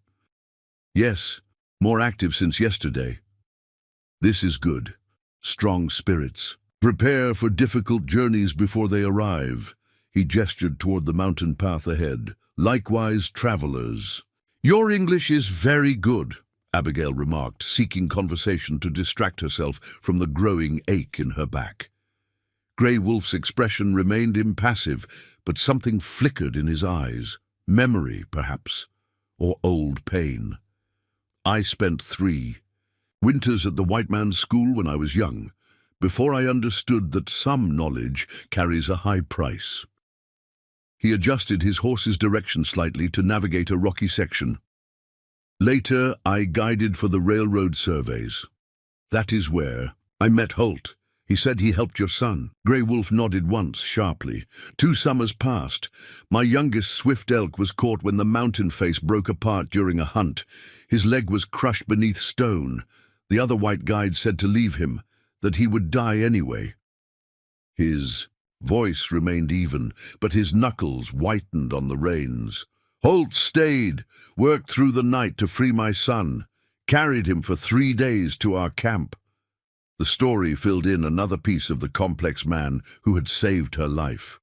"Yes, more active since yesterday." "This is good. Strong spirits. Prepare for difficult journeys before they arrive." He gestured toward the mountain path ahead. "Likewise, travelers." "Your English is very good," Abigail remarked, seeking conversation to distract herself from the growing ache in her back. Grey Wolf's expression remained impassive, but something flickered in his eyes. Memory, perhaps, or old pain. "I spent 3 winters at the white man's school when I was young, before I understood that some knowledge carries a high price." He adjusted his horse's direction slightly to navigate a rocky section. "Later, I guided for the railroad surveys. That is where I met Holt. He said he helped your son. Grey Wolf nodded once, sharply. 2 summers passed. My youngest swift elk was caught when the mountain face broke apart during a hunt. His leg was crushed beneath stone. The other white guide said to leave him, that he would die anyway. His voice remained even, but his knuckles whitened on the reins. Holt stayed, worked through the night to free my son, carried him for 3 days to our camp. The story filled in another piece of the complex man who had saved her life.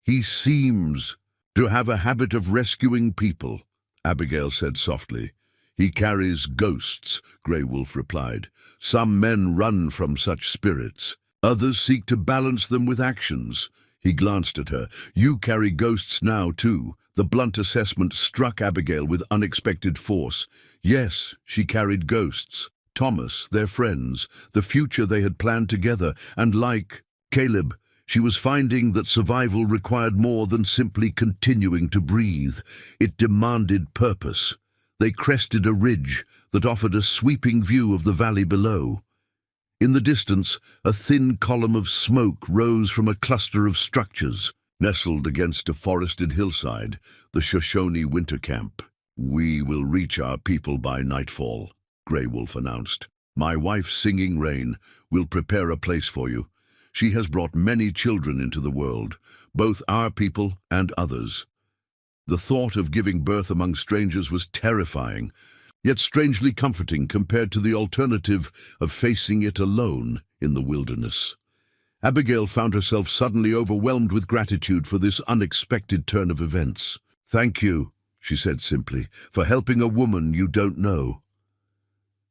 He seems to have a habit of rescuing people, Abigail said softly. He carries ghosts, Grey Wolf replied. Some men run from such spirits. Others seek to balance them with actions. He glanced at her. You carry ghosts now, too. The blunt assessment struck Abigail with unexpected force. Yes, she carried ghosts. Thomas, their friends, the future they had planned together, and like Caleb, she was finding that survival required more than simply continuing to breathe. It demanded purpose. They crested a ridge that offered a sweeping view of the valley below. In the distance, a thin column of smoke rose from a cluster of structures, nestled against a forested hillside, the Shoshone winter camp. We will reach our people by nightfall, Grey Wolf announced. My wife, Singing Rain, will prepare a place for you. She has brought many children into the world, both our people and others. The thought of giving birth among strangers was terrifying, yet strangely comforting compared to the alternative of facing it alone in the wilderness. Abigail found herself suddenly overwhelmed with gratitude for this unexpected turn of events. Thank you, she said simply, for helping a woman you don't know.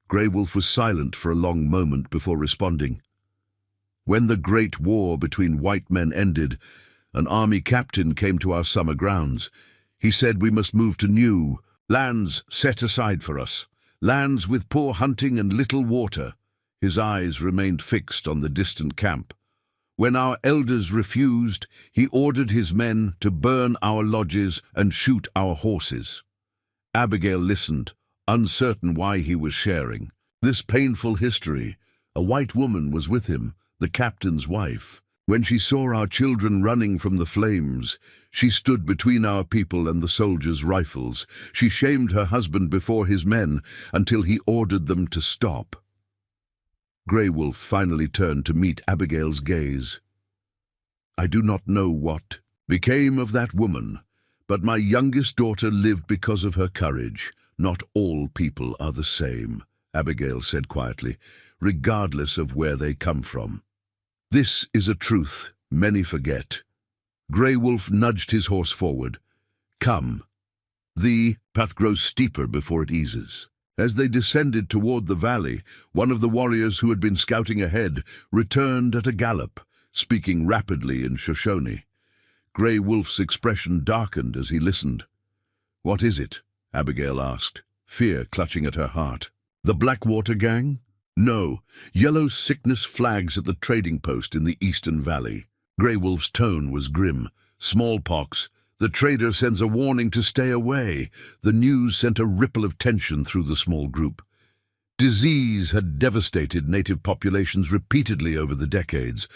Grey Wolf was silent for a long moment before responding. When the Great War between white men ended, an army captain came to our summer grounds. He said we must move to new lands set aside for us, lands with poor hunting and little water. His eyes remained fixed on the distant camp. When our elders refused, he ordered his men to burn our lodges and shoot our horses. Abigail listened, uncertain why he was sharing this painful history. A white woman was with him, the captain's wife. When she saw our children running from the flames, she stood between our people and the soldiers' rifles. She shamed her husband before his men until he ordered them to stop. Grey Wolf finally turned to meet Abigail's gaze. I do not know what became of that woman, but my youngest daughter lived because of her courage. Not all people are the same, Abigail said quietly, regardless of where they come from. This is a truth many forget. Grey Wolf nudged his horse forward. Come. The path grows steeper before it eases. As they descended toward the valley, one of the warriors who had been scouting ahead returned at a gallop, speaking rapidly in Shoshone. Grey Wolf's expression darkened as he listened. What is it? Abigail asked, fear clutching at her heart. The Blackwater gang? No, yellow sickness flags at the trading post in the eastern valley. Grey Wolf's tone was grim. Smallpox. The trader sends a warning to stay away. The news sent a ripple of tension through the small group. Disease had devastated native populations repeatedly over the decades,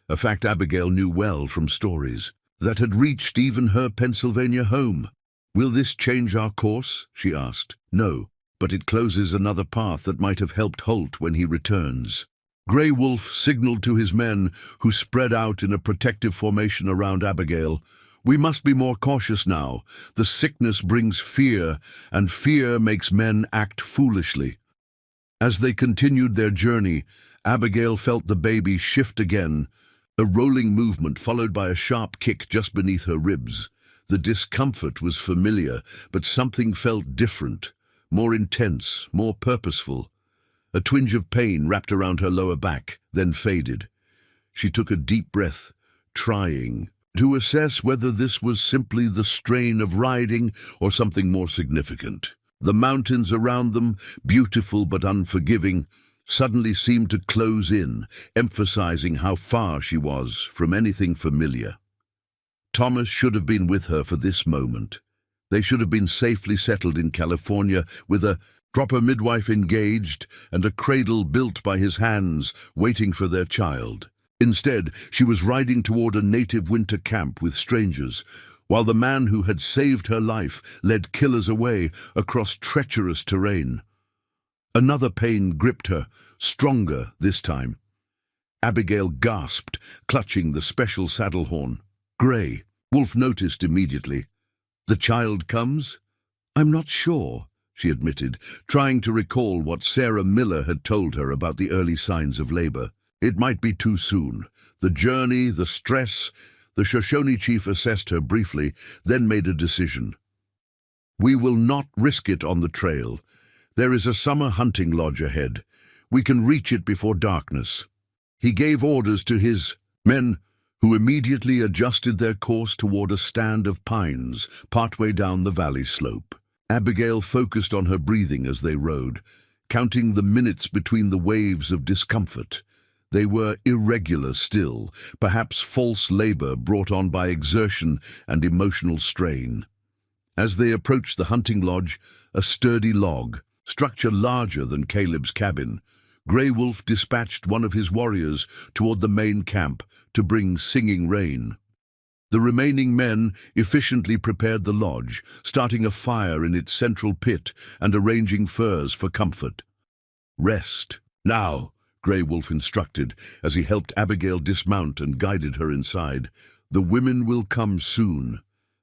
a fact Abigail knew well from stories that had reached even her Pennsylvania home. Will this change our course? She asked. No, but it closes another path that might have helped Holt when he returns. Grey Wolf signaled to his men, who spread out in a protective formation around Abigail. We must be more cautious now. The sickness brings fear, and fear makes men act foolishly. As they continued their journey, Abigail felt the baby shift again, a rolling movement followed by a sharp kick just beneath her ribs. The discomfort was familiar, but something felt different, more intense, more purposeful. A twinge of pain wrapped around her lower back, then faded. She took a deep breath, trying to assess whether this was simply the strain of riding or something more significant. The mountains around them, beautiful but unforgiving, suddenly seemed to close in, emphasizing how far she was from anything familiar. Thomas should have been with her for this moment. They should have been safely settled in California with a Proper midwife engaged, and a cradle built by his hands, waiting for their child. Instead, she was riding toward a native winter camp with strangers, while the man who had saved her life led killers away across treacherous terrain. Another pain gripped her, stronger this time. Abigail gasped, clutching the special saddle horn. Grey. Wolf noticed immediately. "The child comes?" "I'm not sure," she admitted, trying to recall what Sarah Miller had told her about the early signs of labor. It might be too soon. The journey, the stress. The Shoshone chief assessed her briefly, then made a decision. "We will not risk it on the trail. There is a summer hunting lodge ahead. We can reach it before darkness." He gave orders to his men, who immediately adjusted their course toward a stand of pines partway down the valley slope. Abigail focused on her breathing as they rode, counting the minutes between the waves of discomfort. They were irregular still, perhaps false labor brought on by exertion and emotional strain. As they approached the hunting lodge, a sturdy log, structure larger than Caleb's cabin, Grey Wolf dispatched one of his warriors toward the main camp to bring Singing Rain. The remaining men efficiently prepared the lodge, starting a fire in its central pit and arranging furs for comfort. "Rest. Now," Grey Wolf instructed as he helped Abigail dismount and guided her inside. "The women will come soon.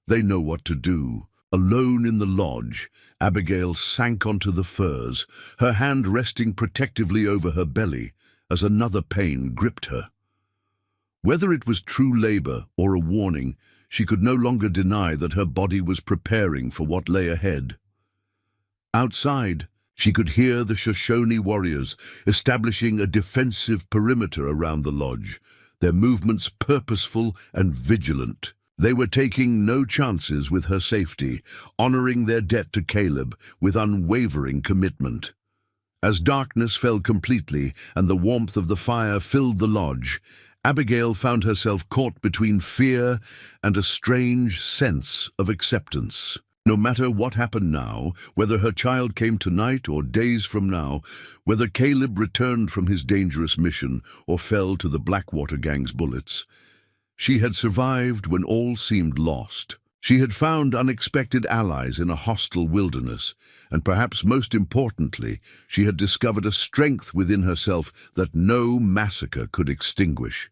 They know what to do." Alone in the lodge, Abigail sank onto the furs, her hand resting protectively over her belly as another pain gripped her. Whether it was true labor or a warning, she could no longer deny that her body was preparing for what lay ahead. Outside, she could hear the Shoshone warriors establishing a defensive perimeter around the lodge, their movements purposeful and vigilant. They were taking no chances with her safety, honoring their debt to Caleb with unwavering commitment. As darkness fell completely and the warmth of the fire filled the lodge, Abigail found herself caught between fear and a strange sense of acceptance. No matter what happened now, whether her child came tonight or days from now, whether Caleb returned from his dangerous mission or fell to the Blackwater gang's bullets, she had survived when all seemed lost. She had found unexpected allies in a hostile wilderness, and perhaps most importantly, she had discovered a strength within herself that no massacre could extinguish.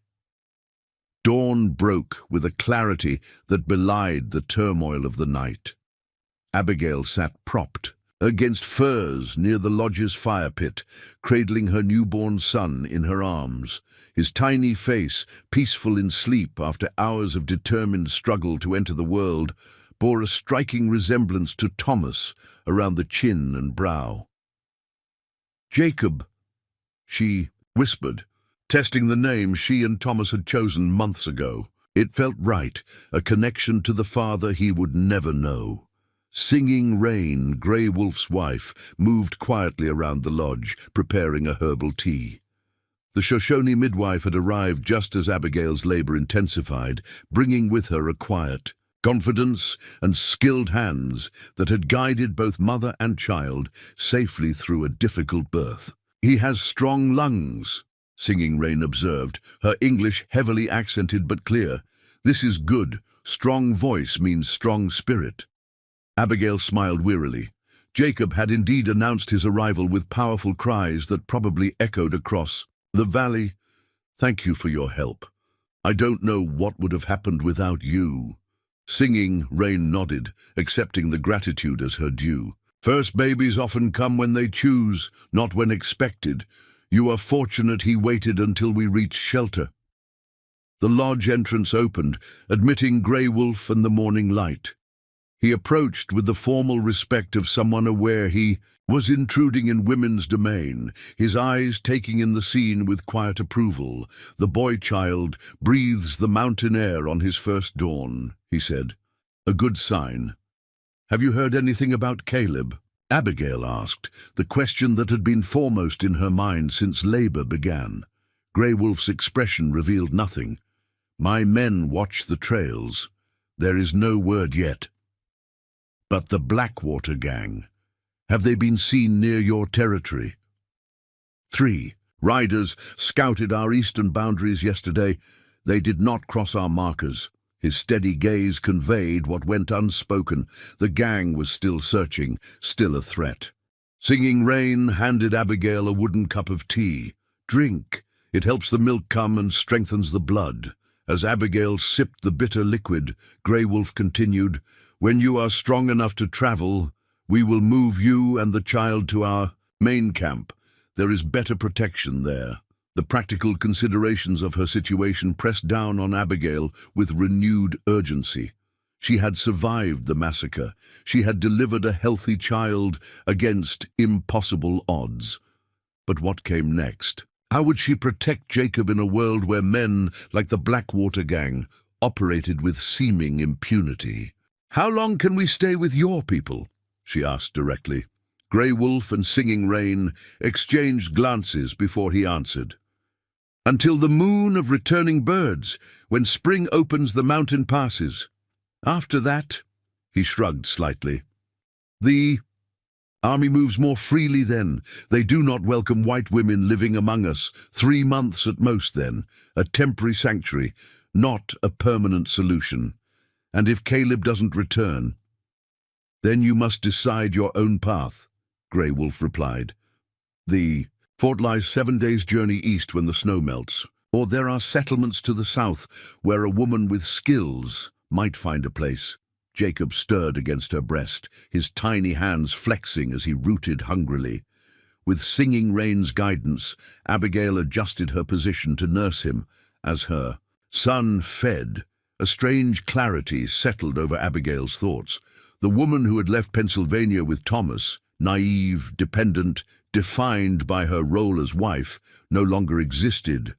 Dawn broke with a clarity that belied the turmoil of the night. Abigail sat propped against furs near the lodge's fire pit, cradling her newborn son in her arms. His tiny face, peaceful in sleep after hours of determined struggle to enter the world, bore a striking resemblance to Thomas around the chin and brow. "Jacob," she whispered, testing the name she and Thomas had chosen months ago. It felt right, a connection to the father he would never know. Singing Rain, Grey Wolf's wife, moved quietly around the lodge, preparing a herbal tea. The Shoshone midwife had arrived just as Abigail's labor intensified, bringing with her a quiet confidence and skilled hands that had guided both mother and child safely through a difficult birth. "He has strong lungs," Singing Rain observed, her English heavily accented but clear. "This is good. Strong voice means strong spirit." Abigail smiled wearily. Jacob had indeed announced his arrival with powerful cries that probably echoed across the valley. "Thank you for your help. I don't know what would have happened without you." Singing Rain nodded, accepting the gratitude as her due. "First babies often come when they choose, not when expected. You are fortunate he waited until we reached shelter." The lodge entrance opened, admitting Grey Wolf and the morning light. He approached with the formal respect of someone aware he was intruding in women's domain, his eyes taking in the scene with quiet approval. "The boy-child breathes the mountain air on his first dawn," he said. "A good sign. Have you heard anything about Caleb?" Abigail asked, the question that had been foremost in her mind since labor began. Grey Wolf's expression revealed nothing. "My men watch the trails. There is no word yet." "But the Blackwater gang. Have they been seen near your territory? 3. Riders scouted our eastern boundaries yesterday. They did not cross our markers. His steady gaze conveyed what went unspoken. The gang was still searching, still a threat. Singing Rain handed Abigail a wooden cup of tea. Drink. It helps the milk come and strengthens the blood. As Abigail sipped the bitter liquid, Grey Wolf continued, When you are strong enough to travel, we will move you and the child to our main camp. There is better protection there. The practical considerations of her situation pressed down on Abigail with renewed urgency. She had survived the massacre. She had delivered a healthy child against impossible odds. But what came next? How would she protect Jacob in a world where men, like the Blackwater gang, operated with seeming impunity? How long can we stay with your people? She asked directly. Grey Wolf and Singing Rain exchanged glances before he answered. Until the moon of returning birds, when spring opens the mountain passes. After that, he shrugged slightly. The army moves more freely then. They do not welcome white women living among us. 3 months at most then. A temporary sanctuary, not a permanent solution. And if Caleb doesn't return, then you must decide your own path, Grey Wolf replied. The fort lies 7 days' journey east when the snow melts, or there are settlements to the south where a woman with skills might find a place. Jacob stirred against her breast, his tiny hands flexing as he rooted hungrily. With Singing Rain's guidance, Abigail adjusted her position to nurse him as her son fed. A strange clarity settled over Abigail's thoughts. The woman who had left Pennsylvania with Thomas, naive, dependent, defined by her role as wife, no longer existed.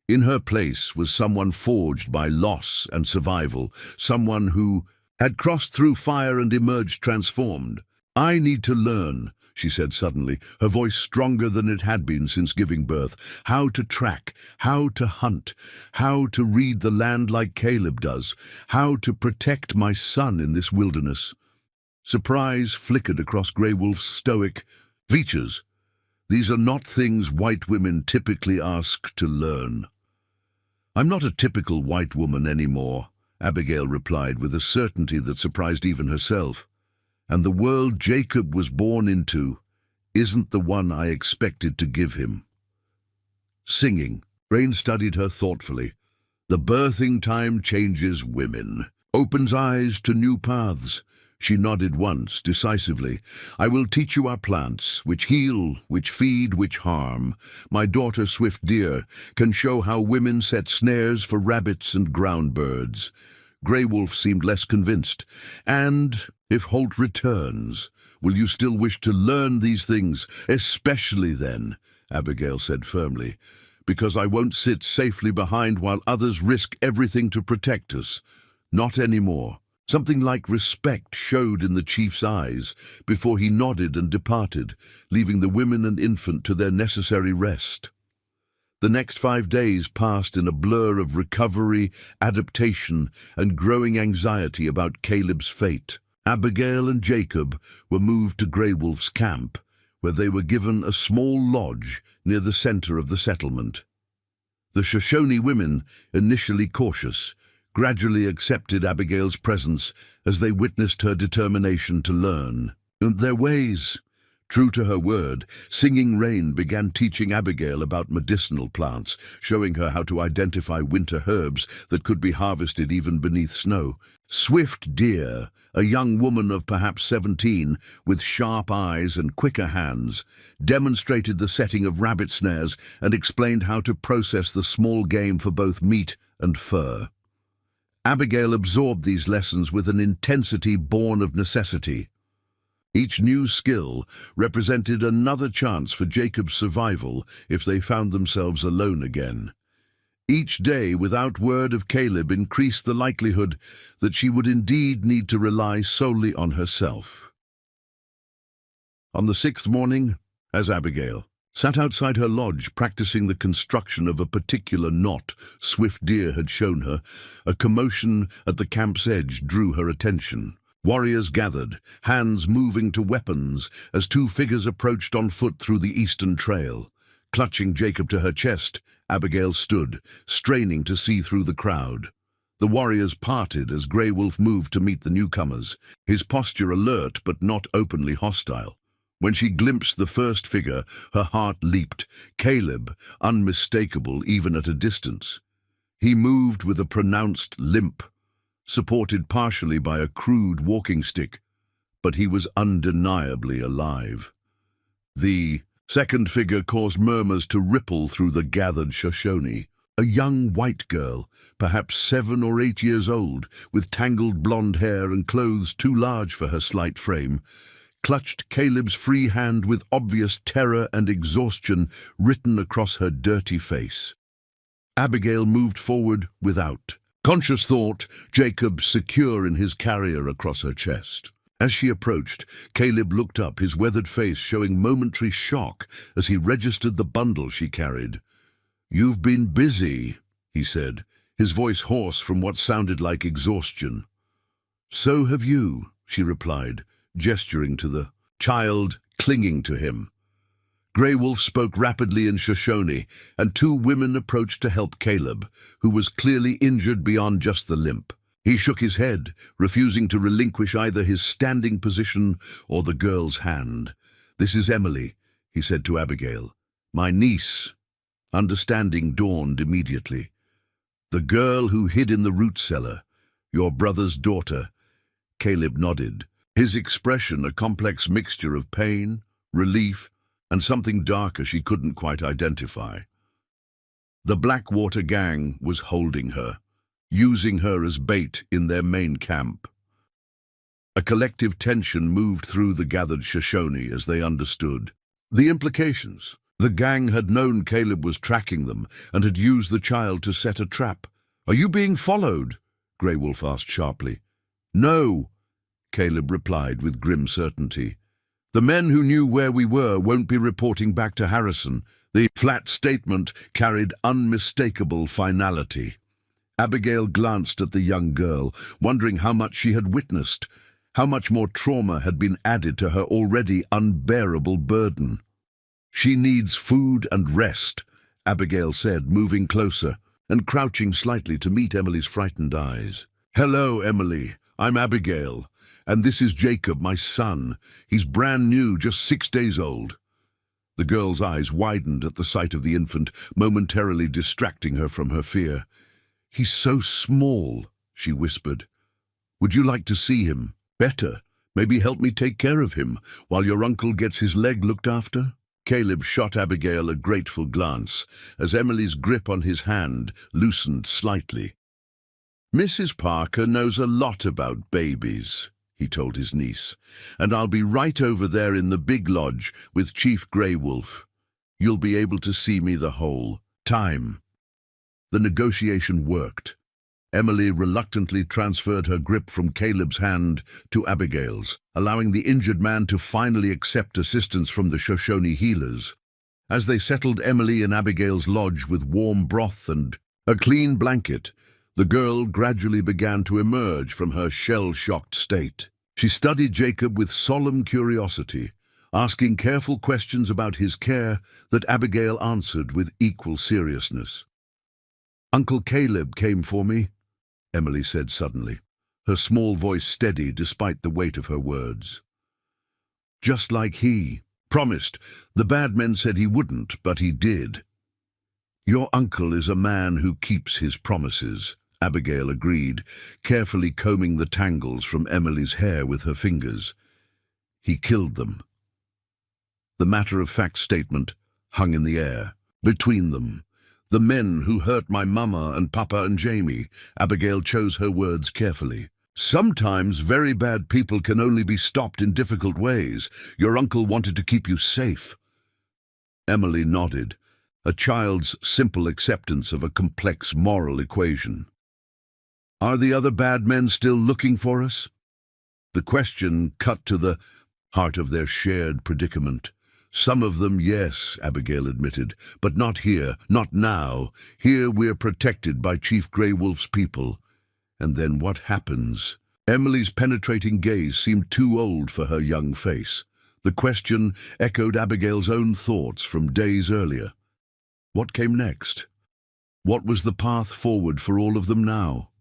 In her place was someone forged by loss and survival, someone who had crossed through fire and emerged transformed. I need to learn, she said suddenly, her voice stronger than it had been since giving birth, how to track, how to hunt, how to read the land like Caleb does, how to protect my son in this wilderness. Surprise flickered across Grey Wolf's stoic features. These are not things white women typically ask to learn. I'm not a typical white woman anymore, Abigail replied with a certainty that surprised even herself. And the world Jacob was born into isn't the one I expected to give him. Singing, Rain studied her thoughtfully. The birthing time changes women, opens eyes to new paths. She nodded once, decisively. I will teach you our plants, which heal, which feed, which harm. My daughter Swift Deer can show how women set snares for rabbits and ground birds. Grey Wolf seemed less convinced. And if Holt returns, will you still wish to learn these things? Especially then, Abigail said firmly, because I won't sit safely behind while others risk everything to protect us. Not anymore. Something like respect showed in the chief's eyes before he nodded and departed, leaving the women and infant to their necessary rest. The next 5 days passed in a blur of recovery, adaptation, and growing anxiety about Caleb's fate. Abigail and Jacob were moved to Grey Wolf's camp, where they were given a small lodge near the center of the settlement. The Shoshone women, initially cautious, gradually accepted Abigail's presence as they witnessed her determination to learn their ways. True to her word, Singing Rain began teaching Abigail about medicinal plants, showing her how to identify winter herbs that could be harvested even beneath snow. Swift Deer, a young woman of perhaps 17, with sharp eyes and quicker hands, demonstrated the setting of rabbit snares and explained how to process the small game for both meat and fur. Abigail absorbed these lessons with an intensity born of necessity. Each new skill represented another chance for Jacob's survival if they found themselves alone again. Each day without word of Caleb increased the likelihood that she would indeed need to rely solely on herself. On the 6th morning, as Abigail sat outside her lodge practicing the construction of a particular knot Swift Deer had shown her, a commotion at the camp's edge drew her attention. Warriors gathered, hands moving to weapons, as two figures approached on foot through the eastern trail. Clutching Jacob to her chest, Abigail stood, straining to see through the crowd. The warriors parted as Grey Wolf moved to meet the newcomers, his posture alert but not openly hostile. When she glimpsed the first figure, her heart leaped. Caleb, unmistakable even at a distance. He moved with a pronounced limp, supported partially by a crude walking stick, but he was undeniably alive. The second figure caused murmurs to ripple through the gathered Shoshone. A young white girl, perhaps 7 or 8 years old, with tangled blonde hair and clothes too large for her slight frame, clutched Caleb's free hand with obvious terror and exhaustion written across her dirty face. Abigail moved forward without conscious thought, Jacob secure in his carrier across her chest. As she approached, Caleb looked up, his weathered face showing momentary shock as he registered the bundle she carried. "You've been busy," he said, his voice hoarse from what sounded like exhaustion. "So have you," she replied, gesturing to the child clinging to him. Grey Wolf spoke rapidly in Shoshone, and 2 women approached to help Caleb, who was clearly injured beyond just the limp. He shook his head, refusing to relinquish either his standing position or the girl's hand. "This is Emily," he said to Abigail. "My niece." Understanding dawned immediately. "The girl who hid in the root cellar, your brother's daughter." Caleb nodded, his expression a complex mixture of pain, relief, and something darker she couldn't quite identify. The Blackwater gang was holding her, using her as bait in their main camp. A collective tension moved through the gathered Shoshone as they understood the implications. The gang had known Caleb was tracking them and had used the child to set a trap. "Are you being followed?" Grey Wolf asked sharply. "No," Caleb replied with grim certainty. "The men who knew where we were won't be reporting back to Harrison." The flat statement carried unmistakable finality. Abigail glanced at the young girl, wondering how much she had witnessed, how much more trauma had been added to her already unbearable burden. "She needs food and rest," Abigail said, moving closer and crouching slightly to meet Emily's frightened eyes. "Hello, Emily. I'm Abigail. And this is Jacob, my son. He's brand new, just 6 days old." The girl's eyes widened at the sight of the infant, momentarily distracting her from her fear. "He's so small," she whispered. "Would you like to see him? Better, maybe help me take care of him while your uncle gets his leg looked after?" Caleb shot Abigail a grateful glance as Emily's grip on his hand loosened slightly. "Mrs. Parker knows a lot about babies," he told his niece, "and I'll be right over there in the big lodge with Chief Grey Wolf. You'll be able to see me the whole time." The negotiation worked. Emily reluctantly transferred her grip from Caleb's hand to Abigail's, allowing the injured man to finally accept assistance from the Shoshone healers. As they settled Emily in Abigail's lodge with warm broth and a clean blanket, the girl gradually began to emerge from her shell-shocked state. She studied Jacob with solemn curiosity, asking careful questions about his care that Abigail answered with equal seriousness. "Uncle Caleb came for me," Emily said suddenly, her small voice steady despite the weight of her words. "Just like he promised. The bad men said he wouldn't, but he did." "Your uncle is a man who keeps his promises," Abigail agreed, carefully combing the tangles from Emily's hair with her fingers. "He killed them." The matter-of-fact statement hung in the air. "Between them. The men who hurt my mama and Papa and Jamie," Abigail chose her words carefully. "Sometimes very bad people can only be stopped in difficult ways. Your uncle wanted to keep you safe." Emily nodded, a child's simple acceptance of a complex moral equation. "Are the other bad men still looking for us?" The question cut to the heart of their shared predicament. "Some of them, yes," Abigail admitted, "but not here, not now. Here we're protected by Chief Grey Wolf's people. And then what happens? Emily's penetrating gaze seemed too old for her young face. The question echoed Abigail's own thoughts from days earlier. What came next? What was the path forward for all of them now?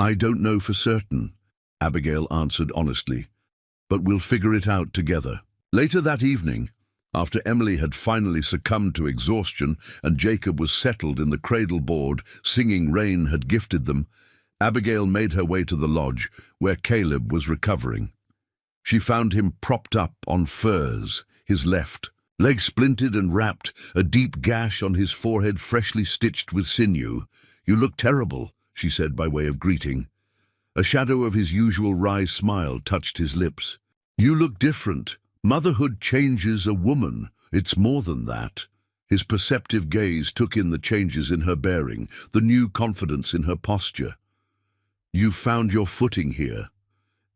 "I don't know for certain," Abigail answered honestly, "but we'll figure it out together." Later that evening, after Emily had finally succumbed to exhaustion and Jacob was settled in the cradle board singing Rain had gifted them, Abigail made her way to the lodge where Caleb was recovering. She found him propped up on furs, his left leg splintered and wrapped, a deep gash on his forehead freshly stitched with sinew. "You look terrible," she said by way of greeting. A shadow of his usual wry smile touched his lips. "You look different. Motherhood changes a woman. It's more than that." His perceptive gaze took in the changes in her bearing, the new confidence in her posture. "You've found your footing here."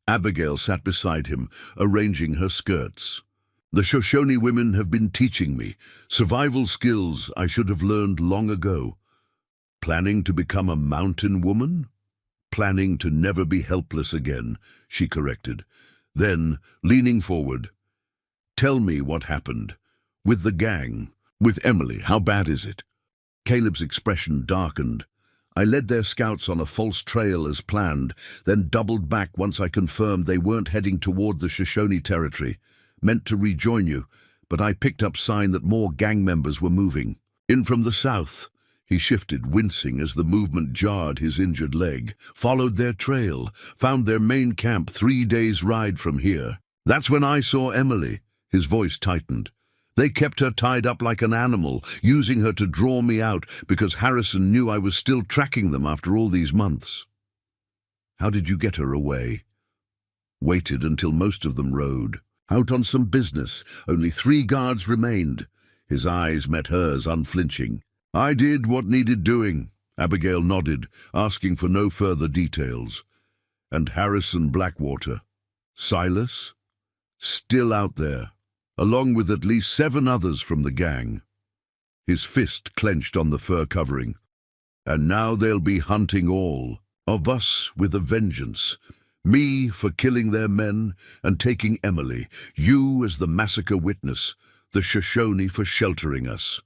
Abigail sat beside him, arranging her skirts. "The Shoshone women have been teaching me survival skills I should have learned long ago." "Planning to become a mountain woman?" "Planning to never be helpless again," she corrected. Then, leaning forward, "Tell me what happened. With the gang, with Emily, how bad is it?" Caleb's expression darkened. "I led their scouts on a false trail as planned, then doubled back once I confirmed they weren't heading toward the Shoshone territory. Meant to rejoin you, but I picked up sign that more gang members were moving. In from the south." He shifted, wincing as the movement jarred his injured leg. "Followed their trail, found their main camp 3 days' ride from here. That's when I saw Emily." His voice tightened. "They kept her tied up like an animal, using her to draw me out because Harrison knew I was still tracking them after all these months." "How did you get her away?" "Waited until most of them rode. Out on some business. Only 3 guards remained." His eyes met hers, unflinching. "I did what needed doing." Abigail nodded, asking for no further details. "And Harrison Blackwater? Silas?" "Still out there, along with at least 7 others from the gang." His fist clenched on the fur covering. "And now they'll be hunting all of us with a vengeance. Me for killing their men and taking Emily, you as the massacre witness, the Shoshone for sheltering us."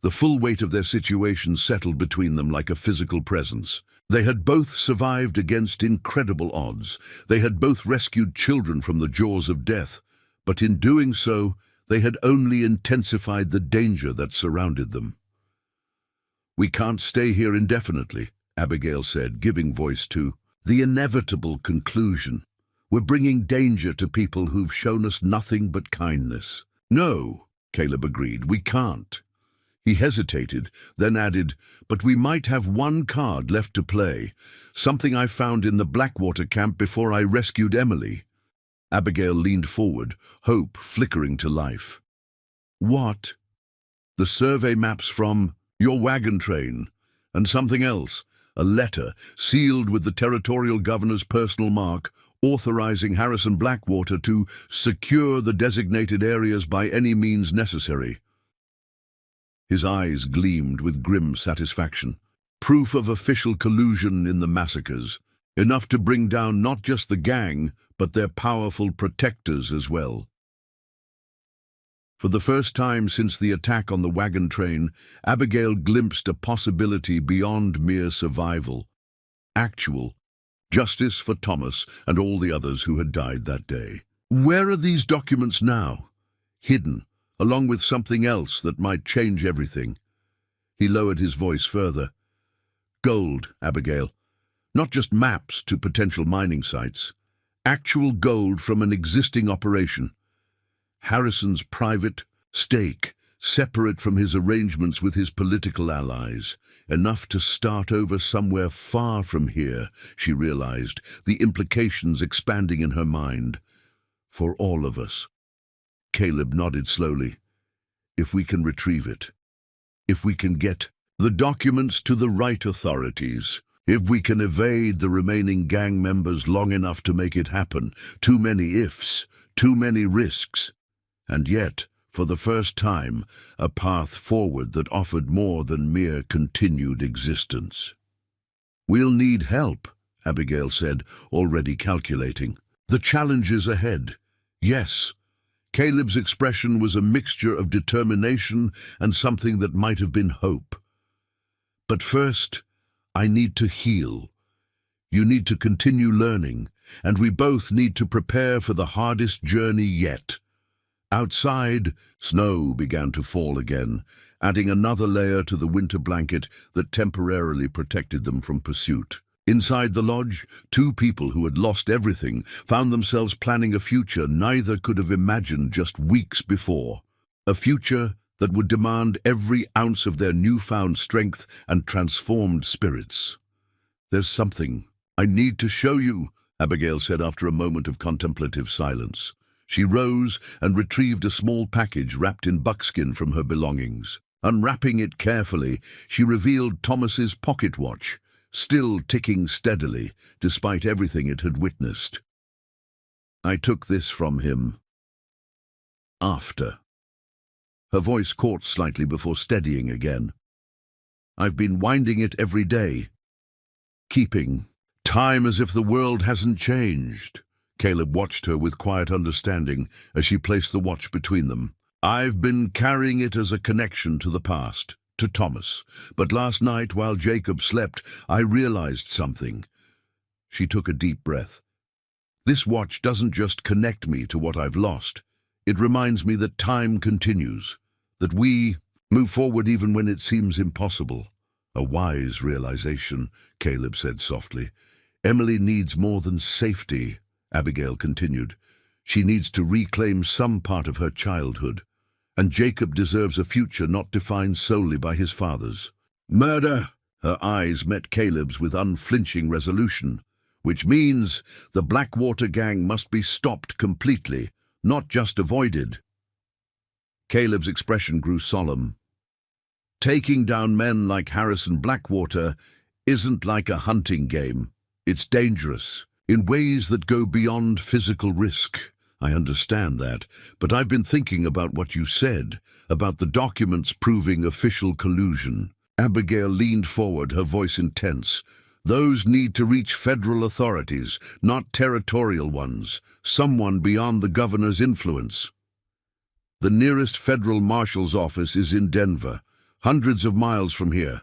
The full weight of their situation settled between them like a physical presence. They had both survived against incredible odds. They had both rescued children from the jaws of death, but in doing so, they had only intensified the danger that surrounded them. "We can't stay here indefinitely," Abigail said, giving voice to the inevitable conclusion. "We're bringing danger to people who've shown us nothing but kindness." "No," Caleb agreed, "we can't." He hesitated, then added, "But we might have one card left to play, something I found in the Blackwater camp before I rescued Emily." Abigail leaned forward, hope flickering to life. "What?" "The survey maps from your wagon train, and something else. A letter, sealed with the territorial governor's personal mark, authorizing Harrison Blackwater to secure the designated areas by any means necessary." His eyes gleamed with grim satisfaction. Proof of official collusion in the massacres, enough to bring down not just the gang, but their powerful protectors as well. For the first time since the attack on the wagon train, Abigail glimpsed a possibility beyond mere survival. Actual justice for Thomas and all the others who had died that day. "Where are these documents now?" "Hidden, along with something else that might change everything." He lowered his voice further. "Gold, Abigail. Not just maps to potential mining sites. Actual gold from an existing operation. Harrison's private stake, separate from his arrangements with his political allies. Enough to start over somewhere far from here," she realized, the implications expanding in her mind. "For all of us." Caleb nodded slowly. "If we can retrieve it. If we can get the documents to the right authorities. If we can evade the remaining gang members long enough to make it happen. Too many ifs, too many risks. And yet, for the first time, a path forward that offered more than mere continued existence." "We'll need help," Abigail said, already calculating. The challenge is ahead. Yes. Caleb's expression was a mixture of determination and something that might have been hope. But first, I need to heal. You need to continue learning, and we both need to prepare for the hardest journey yet. Outside, snow began to fall again, adding another layer to the winter blanket that temporarily protected them from pursuit. Inside the lodge, two people who had lost everything found themselves planning a future neither could have imagined just weeks before. A future that would demand every ounce of their newfound strength and transformed spirits. "There's something I need to show you," Abigail said after a moment of contemplative silence. She rose and retrieved a small package wrapped in buckskin from her belongings. Unwrapping it carefully, she revealed Thomas's pocket watch, still ticking steadily, despite everything it had witnessed. "I took this from him. After." Her voice caught slightly before steadying again. "I've been winding it every day. Keeping time as if the world hasn't changed." Caleb watched her with quiet understanding as she placed the watch between them. "I've been carrying it as a connection to the past, to Thomas. But last night, while Jacob slept, I realized something." She took a deep breath. "This watch doesn't just connect me to what I've lost. It reminds me that time continues, that we move forward even when it seems impossible." "A wise realization," Caleb said softly. "Emily needs more than safety," Abigail continued. "She needs to reclaim some part of her childhood. And Jacob deserves a future not defined solely by his father's." "Murder!" Her eyes met Caleb's with unflinching resolution. "Which means the Blackwater gang must be stopped completely, not just avoided." Caleb's expression grew solemn. "Taking down men like Harrison Blackwater isn't like a hunting game. It's dangerous, in ways that go beyond physical risk. I understand that, but I've been thinking about what you said, about the documents proving official collusion." Abigail leaned forward, her voice intense. "Those need to reach federal authorities, not territorial ones, someone beyond the governor's influence. The nearest federal marshal's office is in Denver, hundreds of miles from here,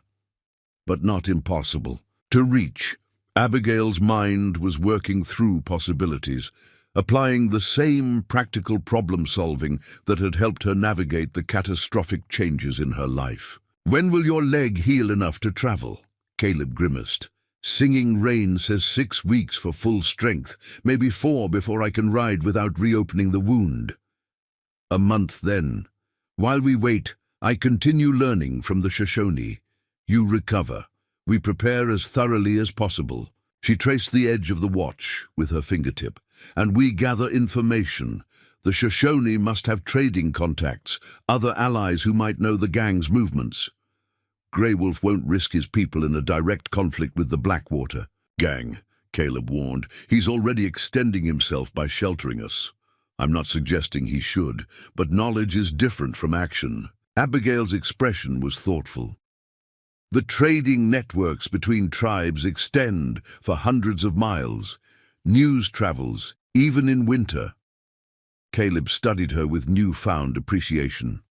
but not impossible to reach." Abigail's mind was working through possibilities, applying the same practical problem-solving that had helped her navigate the catastrophic changes in her life. "When will your leg heal enough to travel?" Caleb grimaced. "Singing Rain says 6 weeks for full strength, maybe 4 before I can ride without reopening the wound." "A month then. While we wait, I continue learning from the Shoshone. You recover. We prepare as thoroughly as possible." She traced the edge of the watch with her fingertip. "And we gather information. The Shoshone must have trading contacts, other allies who might know the gang's movements. Grey Wolf won't risk his people in a direct conflict with the Blackwater gang," Caleb warned. "He's already extending himself by sheltering us. I'm not suggesting he should, but knowledge is different from action." Abigail's expression was thoughtful. "The trading networks between tribes extend for hundreds of miles. News travels, even in winter." Caleb studied her with newfound appreciation.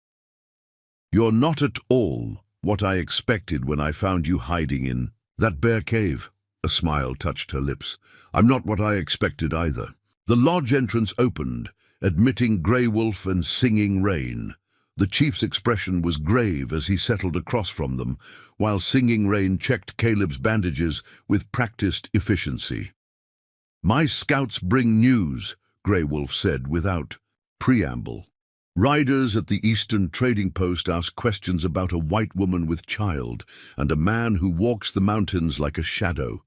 "You're not at all what I expected when I found you hiding in that bear cave." A smile touched her lips. "I'm not what I expected either." The lodge entrance opened, admitting Grey Wolf and Singing Rain. The chief's expression was grave as he settled across from them, while Singing Rain checked Caleb's bandages with practiced efficiency. "My scouts bring news," Grey Wolf said without preamble. "Riders at the Eastern Trading Post ask questions about a white woman with child and a man who walks the mountains like a shadow."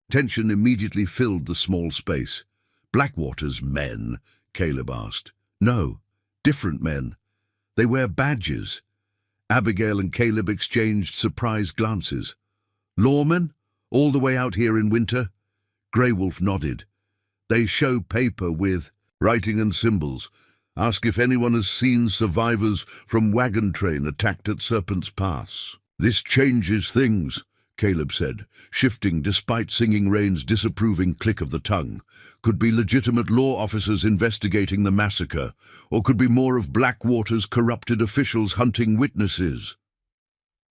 Tension immediately filled the small space. "Blackwater's men?" Caleb asked. "No, different men. They wear badges." Abigail and Caleb exchanged surprised glances. "Lawmen? All the way out here in winter?" Grey Wolf nodded. "They show paper with writing and symbols. Ask if anyone has seen survivors from wagon train attacked at Serpent's Pass." "This changes things," Caleb said, shifting despite Singing Rain's disapproving click of the tongue. Could be legitimate law officers investigating the massacre, or could be more of Blackwater's corrupted officials hunting witnesses.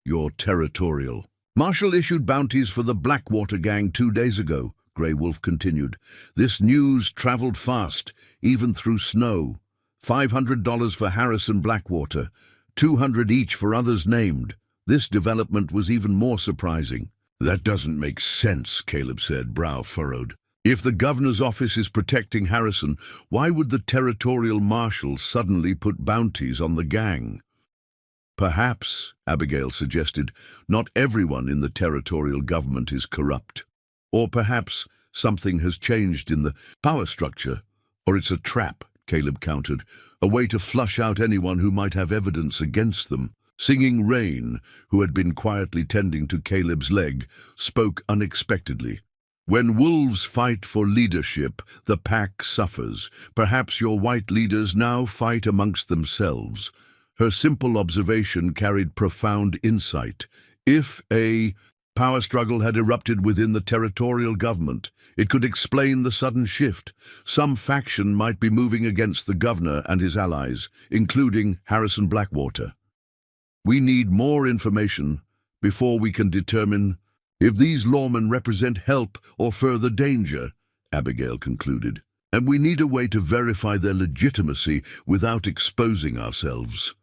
You're territorial. Marshall issued bounties for the Blackwater gang 2 days ago, Grey Wolf continued. This news traveled fast, even through snow. $500 for Harrison Blackwater, $200 each for others named. This development was even more surprising. That doesn't make sense, Caleb said, brow furrowed. If the governor's office is protecting Harrison, why would the territorial marshal suddenly put bounties on the gang? Perhaps, Abigail suggested, not everyone in the territorial government is corrupt. Or perhaps something has changed in the power structure, or it's a trap, Caleb countered, a way to flush out anyone who might have evidence against them. Singing Rain, who had been quietly tending to Caleb's leg, spoke unexpectedly. When wolves fight for leadership, the pack suffers. Perhaps your white leaders now fight amongst themselves. Her simple observation carried profound insight. If a power struggle had erupted within the territorial government, it could explain the sudden shift. Some faction might be moving against the governor and his allies, including Harrison Blackwater. We need more information before we can determine if these lawmen represent help or further danger, Abigail concluded. And we need a way to verify their legitimacy without exposing ourselves.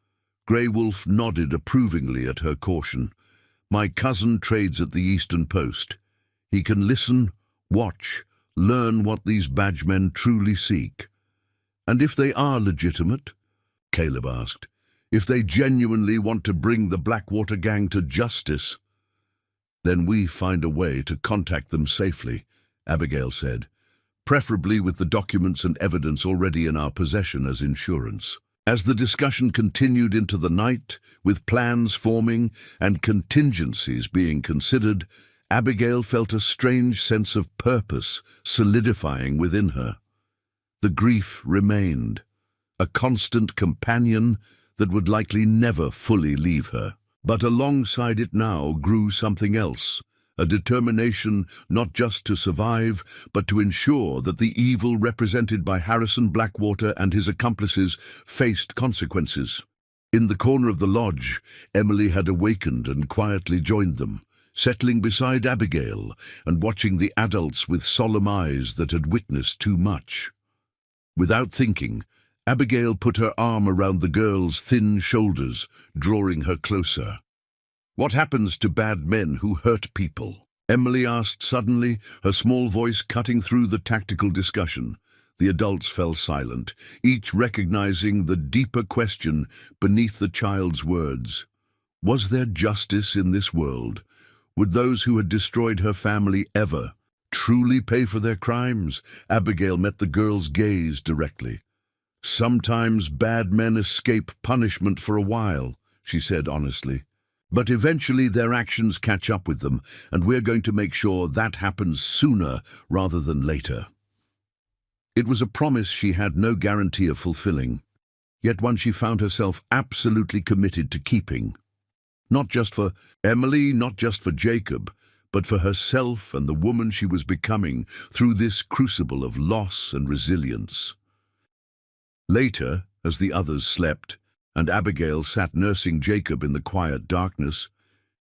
Grey Wolf nodded approvingly at her caution. My cousin trades at the Eastern Post. He can listen, watch, learn what these badgemen truly seek. And if they are legitimate, Caleb asked, if they genuinely want to bring the Blackwater gang to justice, then we find a way to contact them safely, Abigail said, preferably with the documents and evidence already in our possession as insurance. As the discussion continued into the night, with plans forming and contingencies being considered, Abigail felt a strange sense of purpose solidifying within her. The grief remained, a constant companion that would likely never fully leave her. But alongside it now grew something else, a determination not just to survive, but to ensure that the evil represented by Harrison Blackwater and his accomplices faced consequences. In the corner of the lodge, Emily had awakened and quietly joined them, settling beside Abigail and watching the adults with solemn eyes that had witnessed too much. Without thinking, Abigail put her arm around the girl's thin shoulders, drawing her closer. What happens to bad men who hurt people? Emily asked suddenly, her small voice cutting through the tactical discussion. The adults fell silent, each recognizing the deeper question beneath the child's words. Was there justice in this world? Would those who had destroyed her family ever truly pay for their crimes? Abigail met the girl's gaze directly. Sometimes bad men escape punishment for a while, she said honestly. But eventually their actions catch up with them, and we're going to make sure that happens sooner rather than later. It was a promise she had no guarantee of fulfilling, yet one she found herself absolutely committed to keeping. Not just for Emily, not just for Jacob, but for herself and the woman she was becoming through this crucible of loss and resilience. Later, as the others slept, and Abigail sat nursing Jacob in the quiet darkness,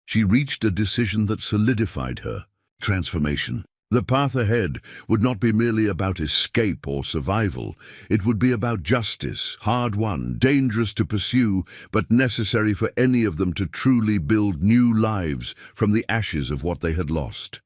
she reached a decision that solidified her transformation. The path ahead would not be merely about escape or survival. It would be about justice, hard-won, dangerous to pursue, but necessary for any of them to truly build new lives from the ashes of what they had lost.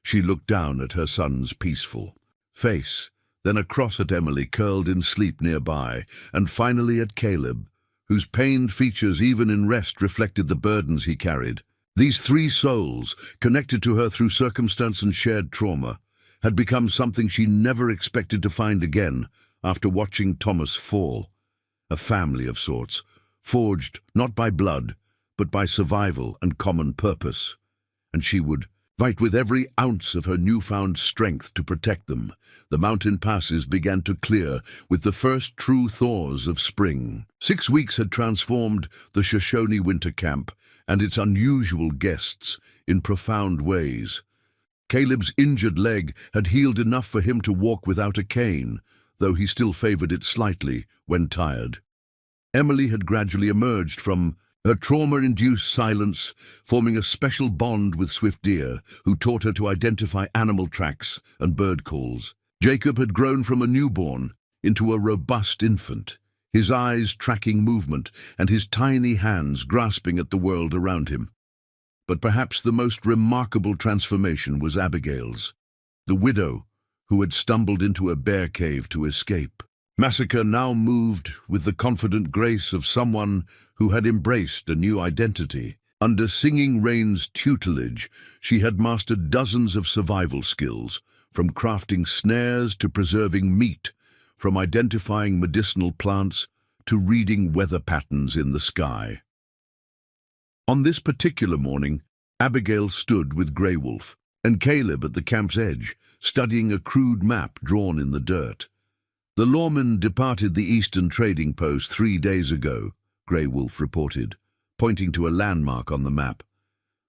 She looked down at her son's peaceful face, then across at Emily curled in sleep nearby, and finally at Caleb, whose pained features even in rest reflected the burdens he carried. These three souls, connected to her through circumstance and shared trauma, had become something she never expected to find again after watching Thomas fall. A family of sorts, forged not by blood, but by survival and common purpose. And she would Fight with every ounce of her newfound strength to protect them. The mountain passes began to clear with the first true thaws of spring. 6 weeks had transformed the Shoshone winter camp and its unusual guests in profound ways. Caleb's injured leg had healed enough for him to walk without a cane, though he still favored it slightly when tired. Emily had gradually emerged from her trauma-induced silence, forming a special bond with Swift Deer, who taught her to identify animal tracks and bird calls. Jacob had grown from a newborn into a robust infant, his eyes tracking movement and his tiny hands grasping at the world around him. But perhaps the most remarkable transformation was Abigail's, the widow who had stumbled into a bear cave to escape. Massacre now moved with the confident grace of someone who had embraced a new identity. Under Singing Rain's tutelage, she had mastered dozens of survival skills, from crafting snares to preserving meat, from identifying medicinal plants to reading weather patterns in the sky. On this particular morning, Abigail stood with Grey Wolf and Caleb at the camp's edge, studying a crude map drawn in the dirt. The lawman departed the eastern trading post 3 days ago, Grey Wolf reported, pointing to a landmark on the map.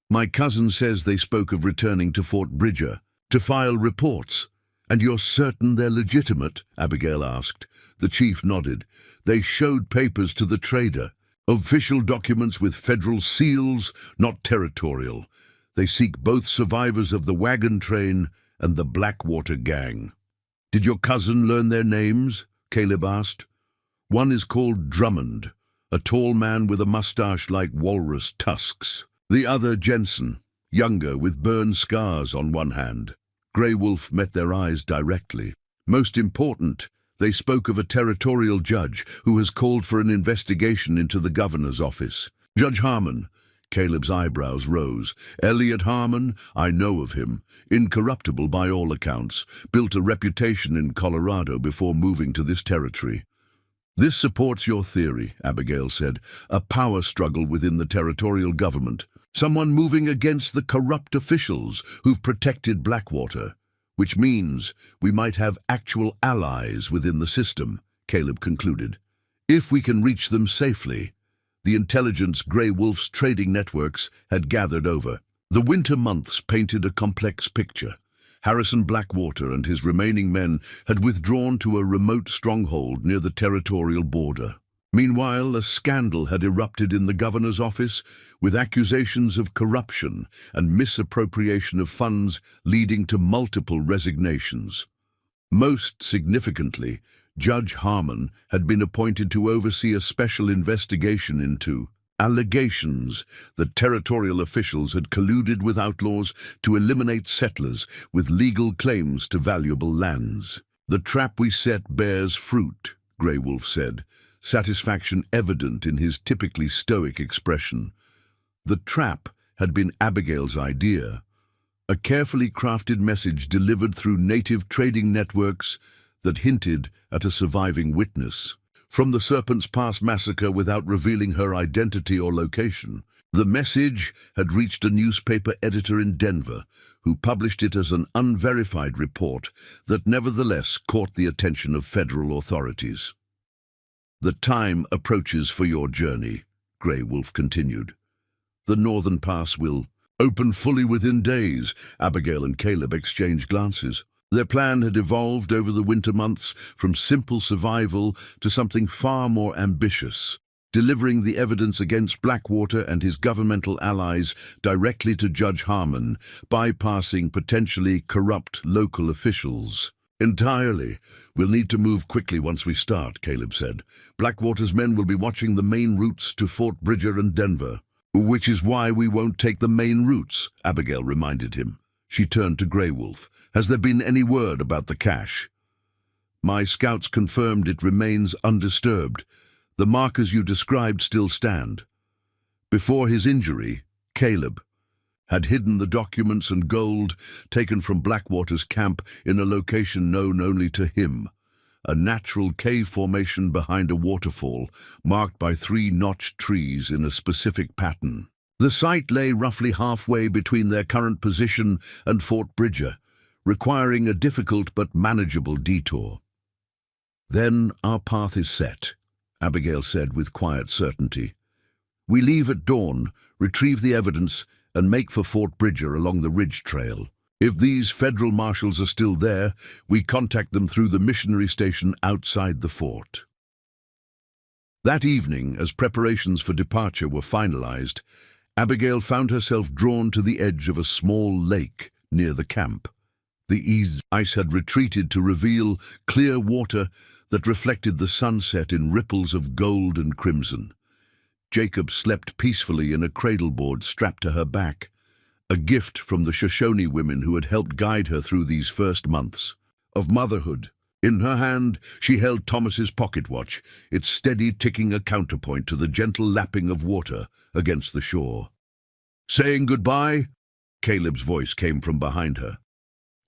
My cousin says they spoke of returning to Fort Bridger to file reports. And you're certain they're legitimate? Abigail asked. The chief nodded. They showed papers to the trader. Official documents with federal seals, not territorial. They seek both survivors of the wagon train and the Blackwater gang. Did your cousin learn their names? Caleb asked. One is called Drummond, a tall man with a mustache like walrus tusks. The other Jensen, younger with burn scars on one hand. Grey Wolf met their eyes directly. Most important, they spoke of a territorial judge who has called for an investigation into the governor's office. Judge Harmon. Caleb's eyebrows rose. Elliot Harmon, I know of him. Incorruptible by all accounts. Built a reputation in Colorado before moving to this territory. This supports your theory, Abigail said. A power struggle within the territorial government. Someone moving against the corrupt officials who've protected Blackwater. Which means we might have actual allies within the system, Caleb concluded. If we can reach them safely. The intelligence Grey Wolf's trading networks had gathered over. The winter months painted a complex picture. Harrison Blackwater and his remaining men had withdrawn to a remote stronghold near the territorial border. Meanwhile, a scandal had erupted in the governor's office, with accusations of corruption and misappropriation of funds leading to multiple resignations. Most significantly, Judge Harmon had been appointed to oversee a special investigation into allegations that territorial officials had colluded with outlaws to eliminate settlers with legal claims to valuable lands. The trap we set bears fruit, Grey Wolf said, satisfaction evident in his typically stoic expression. The trap had been Abigail's idea, a carefully crafted message delivered through native trading networks that hinted at a surviving witness. From the Serpent's Pass massacre without revealing her identity or location, the message had reached a newspaper editor in Denver, who published it as an unverified report that nevertheless caught the attention of federal authorities. The time approaches for your journey, Grey Wolf continued. The northern pass will open fully within days. Abigail and Caleb exchanged glances. Their plan had evolved over the winter months from simple survival to something far more ambitious, delivering the evidence against Blackwater and his governmental allies directly to Judge Harmon, bypassing potentially corrupt local officials. Entirely. We'll need to move quickly once we start, Caleb said. Blackwater's men will be watching the main routes to Fort Bridger and Denver. Which is why we won't take the main routes, Abigail reminded him. She turned to Grey Wolf. Has there been any word about the cache? My scouts confirmed it remains undisturbed. The markers you described still stand. Before his injury, Caleb had hidden the documents and gold taken from Blackwater's camp in a location known only to him, a natural cave formation behind a waterfall, marked by 3 notched trees in a specific pattern. The site lay roughly halfway between their current position and Fort Bridger, requiring a difficult but manageable detour. "Then our path is set," Abigail said with quiet certainty. "We leave at dawn, retrieve the evidence, and make for Fort Bridger along the Ridge Trail. If these federal marshals are still there, we contact them through the missionary station outside the fort." That evening, as preparations for departure were finalized, Abigail found herself drawn to the edge of a small lake near the camp. The ice had retreated to reveal clear water that reflected the sunset in ripples of gold and crimson. Jacob slept peacefully in a cradleboard strapped to her back, a gift from the Shoshone women who had helped guide her through these first months of motherhood. In her hand, she held Thomas's pocket watch, its steady ticking a counterpoint to the gentle lapping of water against the shore. "Saying goodbye?" Caleb's voice came from behind her.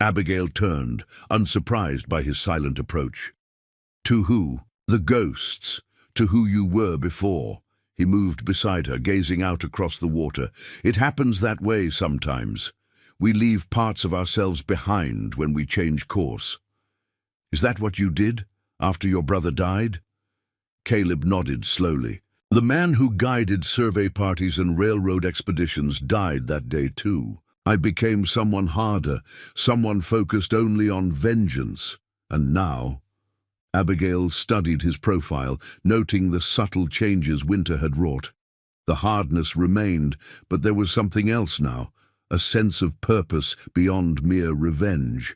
Abigail turned, unsurprised by his silent approach. "To who?" "The ghosts. To who you were before." He moved beside her, gazing out across the water. "It happens that way sometimes. We leave parts of ourselves behind when we change course." "Is that what you did, after your brother died?" Caleb nodded slowly. "The man who guided survey parties and railroad expeditions died that day too. I became someone harder, someone focused only on vengeance. And now—" Abigail studied his profile, noting the subtle changes winter had wrought. The hardness remained, but there was something else now, a sense of purpose beyond mere revenge.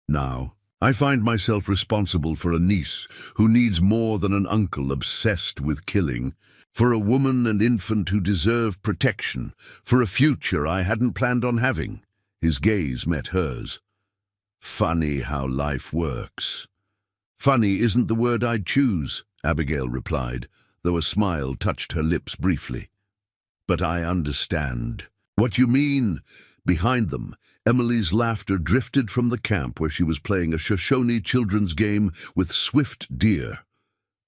"Now, I find myself responsible for a niece who needs more than an uncle obsessed with killing, for a woman and infant who deserve protection, for a future I hadn't planned on having." His gaze met hers. "Funny how life works." "Funny isn't the word I'd choose," Abigail replied, though a smile touched her lips briefly. "But I understand." "What you mean?" Behind them, Emily's laughter drifted from the camp where she was playing a Shoshone children's game with swift deer.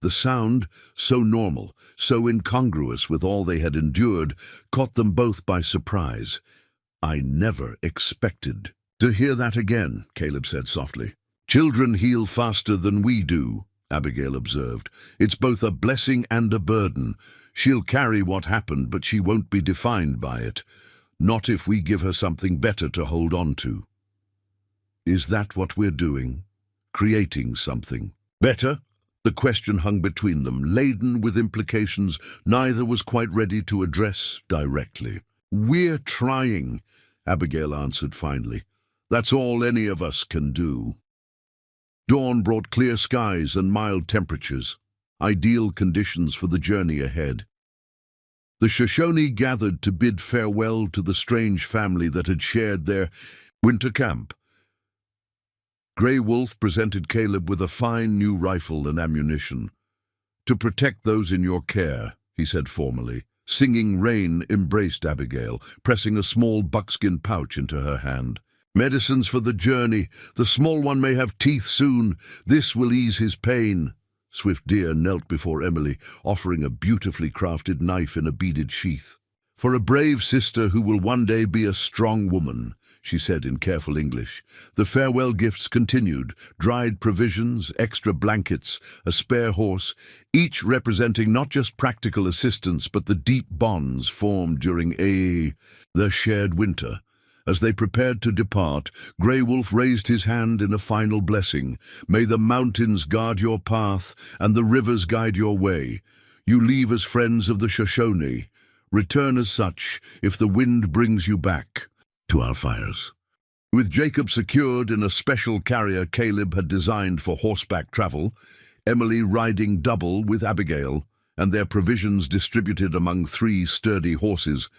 The sound, so normal, so incongruous with all they had endured, caught them both by surprise. "I never expected to hear that again," Caleb said softly. "Children heal faster than we do," Abigail observed. "It's both a blessing and a burden. She'll carry what happened, but she won't be defined by it. Not if we give her something better to hold on to." "Is that what we're doing? Creating something better?" The question hung between them, laden with implications neither was quite ready to address directly. "We're trying," Abigail answered finally. "That's all any of us can do." Dawn brought clear skies and mild temperatures, ideal conditions for the journey ahead. The Shoshone gathered to bid farewell to the strange family that had shared their winter camp. Grey Wolf presented Caleb with a fine new rifle and ammunition. "To protect those in your care," he said formally. Singing Rain embraced Abigail, pressing a small buckskin pouch into her hand. "Medicines for the journey. The small one may have teeth soon. This will ease his pain." Swift Deer knelt before Emily, offering a beautifully crafted knife in a beaded sheath. "For a brave sister who will one day be a strong woman," she said in careful English. The farewell gifts continued, dried provisions, extra blankets, a spare horse, each representing not just practical assistance but the deep bonds formed during their shared winter. As they prepared to depart, Grey Wolf raised his hand in a final blessing. "May the mountains guard your path and the rivers guide your way. You leave as friends of the Shoshone. Return as such if the wind brings you back to our fires." With Jacob secured in a special carrier Caleb had designed for horseback travel, Emily riding double with Abigail, and their provisions distributed among 3 sturdy horses,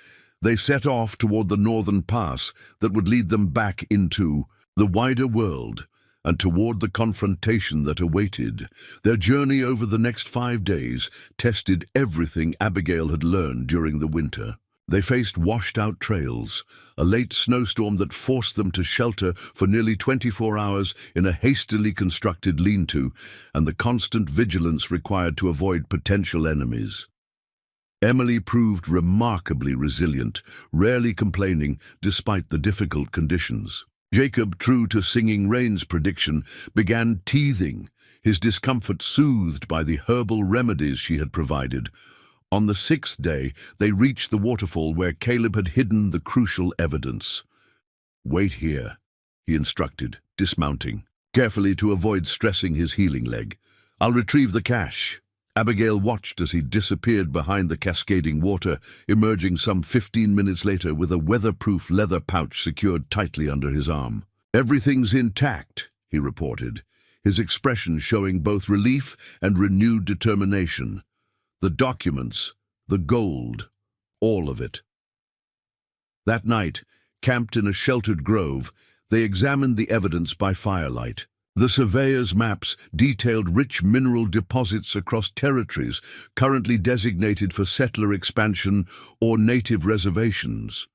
they set off toward the northern pass that would lead them back into the wider world and toward the confrontation that awaited. Their journey over the next 5 days tested everything Abigail had learned during the winter. They faced washed-out trails, a late snowstorm that forced them to shelter for nearly 24 hours in a hastily constructed lean-to, and the constant vigilance required to avoid potential enemies. Emily proved remarkably resilient, rarely complaining despite the difficult conditions. Jacob, true to Singing Rain's prediction, began teething, his discomfort soothed by the herbal remedies she had provided. On the 6th day, they reached the waterfall where Caleb had hidden the crucial evidence. "Wait here," he instructed, dismounting, carefully to avoid stressing his healing leg. "I'll retrieve the cache." Abigail watched as he disappeared behind the cascading water, emerging some 15 minutes later with a weatherproof leather pouch secured tightly under his arm. "Everything's intact," he reported, his expression showing both relief and renewed determination. "The documents, the gold, all of it." That night, camped in a sheltered grove, they examined the evidence by firelight. The surveyor's maps detailed rich mineral deposits across territories currently designated for settler expansion or native reservations.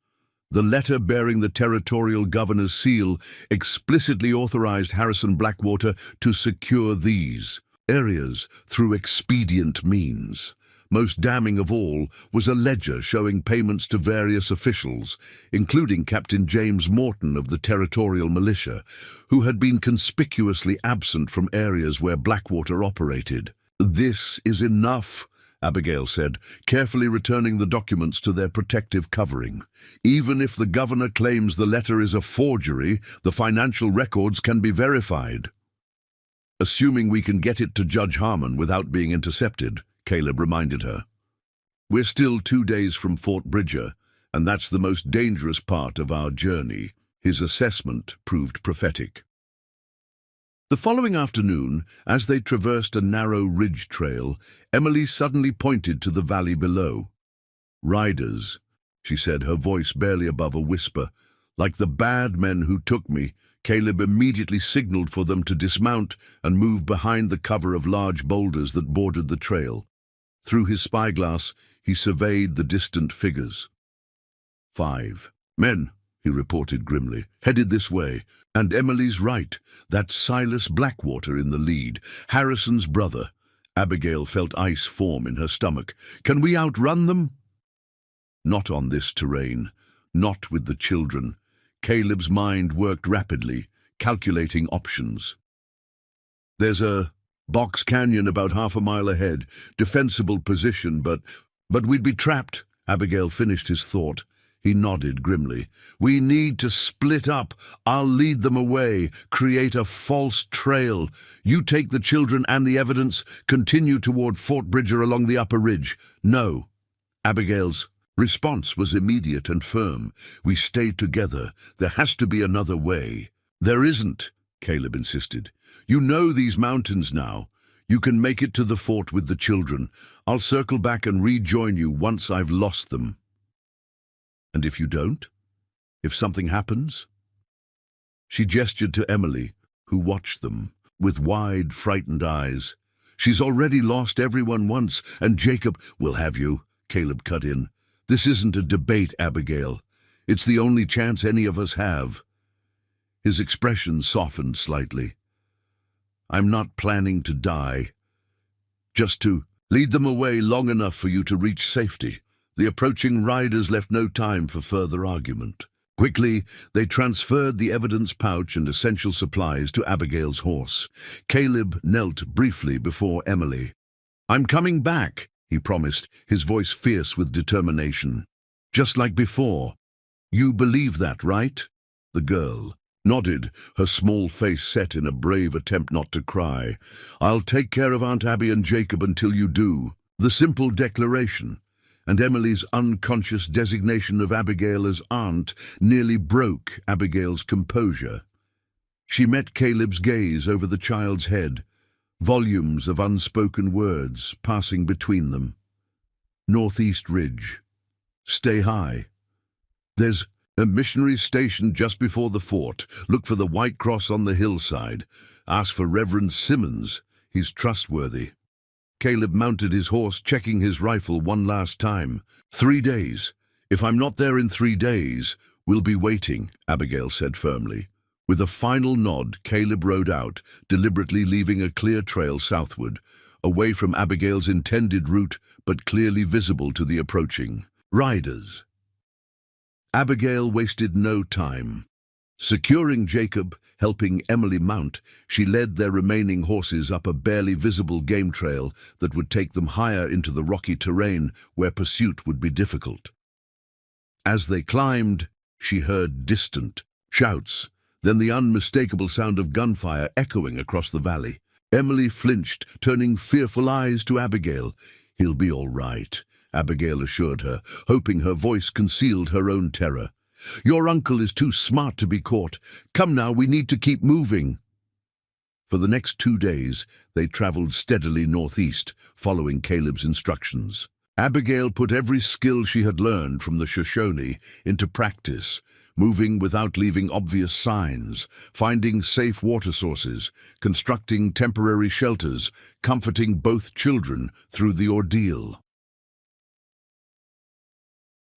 The letter bearing the territorial governor's seal explicitly authorized Harrison Blackwater to secure these areas through expedient means. Most damning of all was a ledger showing payments to various officials, including Captain James Morton of the Territorial Militia, who had been conspicuously absent from areas where Blackwater operated. "This is enough," Abigail said, carefully returning the documents to their protective covering. "Even if the governor claims the letter is a forgery, the financial records can be verified." "Assuming we can get it to Judge Harmon without being intercepted," Caleb reminded her. "We're still 2 days from Fort Bridger, and that's the most dangerous part of our journey." His assessment proved prophetic. The following afternoon, as they traversed a narrow ridge trail, Emily suddenly pointed to the valley below. "Riders," she said, her voice barely above a whisper. "Like the bad men who took me." Caleb immediately signaled for them to dismount and move behind the cover of large boulders that bordered the trail. Through his spyglass, he surveyed the distant figures. 5 men, he reported grimly, headed this way. And Emily's right. That's Silas Blackwater in the lead, Harrison's brother. Abigail felt ice form in her stomach. "Can we outrun them?" "Not on this terrain. Not with the children." Caleb's mind worked rapidly, calculating options. "There's a box canyon about half a mile ahead. Defensible position, but we'd be trapped." Abigail finished his thought. He nodded grimly. "We need to split up. I'll lead them away, create a false trail. You take the children and the evidence, continue toward Fort Bridger along the upper ridge." "No." Abigail's response was immediate and firm. "We stay together. There has to be another way." "There isn't," Caleb insisted. "You know these mountains now. You can make it to the fort with the children. I'll circle back and rejoin you once I've lost them." "And if you don't? If something happens?" She gestured to Emily, who watched them with wide, frightened eyes. "She's already lost everyone once, and Jacob will have you," Caleb cut in. "This isn't a debate, Abigail. It's the only chance any of us have." His expression softened slightly. "I'm not planning to die. Just to lead them away long enough for you to reach safety." The approaching riders left no time for further argument. Quickly, they transferred the evidence pouch and essential supplies to Abigail's horse. Caleb knelt briefly before Emily. "I'm coming back," he promised, his voice fierce with determination. "Just like before. You believe that, right?" The girl nodded, her small face set in a brave attempt not to cry. "I'll take care of Aunt Abby and Jacob until you do." The simple declaration, and Emily's unconscious designation of Abigail as aunt, nearly broke Abigail's composure. She met Caleb's gaze over the child's head, volumes of unspoken words passing between them. "Northeast Ridge. Stay high. There's a missionary station just before the fort. Look for the white cross on the hillside. Ask for Reverend Simmons. He's trustworthy." Caleb mounted his horse, checking his rifle one last time. 3 days. If I'm not there in 3 days, we'll be waiting," Abigail said firmly. With a final nod, Caleb rode out, deliberately leaving a clear trail southward. away from Abigail's intended route, but clearly visible to the approaching riders. Abigail wasted no time. Securing Jacob, helping Emily mount, she led their remaining horses up a barely visible game trail that would take them higher into the rocky terrain where pursuit would be difficult. As they climbed, she heard distant shouts, then the unmistakable sound of gunfire echoing across the valley. Emily flinched, turning fearful eyes to Abigail. "He'll be all right," Abigail assured her, hoping her voice concealed her own terror. "Your uncle is too smart to be caught. Come now, we need to keep moving." For the next 2 days, they traveled steadily northeast, following Caleb's instructions. Abigail put every skill she had learned from the Shoshone into practice, moving without leaving obvious signs, finding safe water sources, constructing temporary shelters, comforting both children through the ordeal.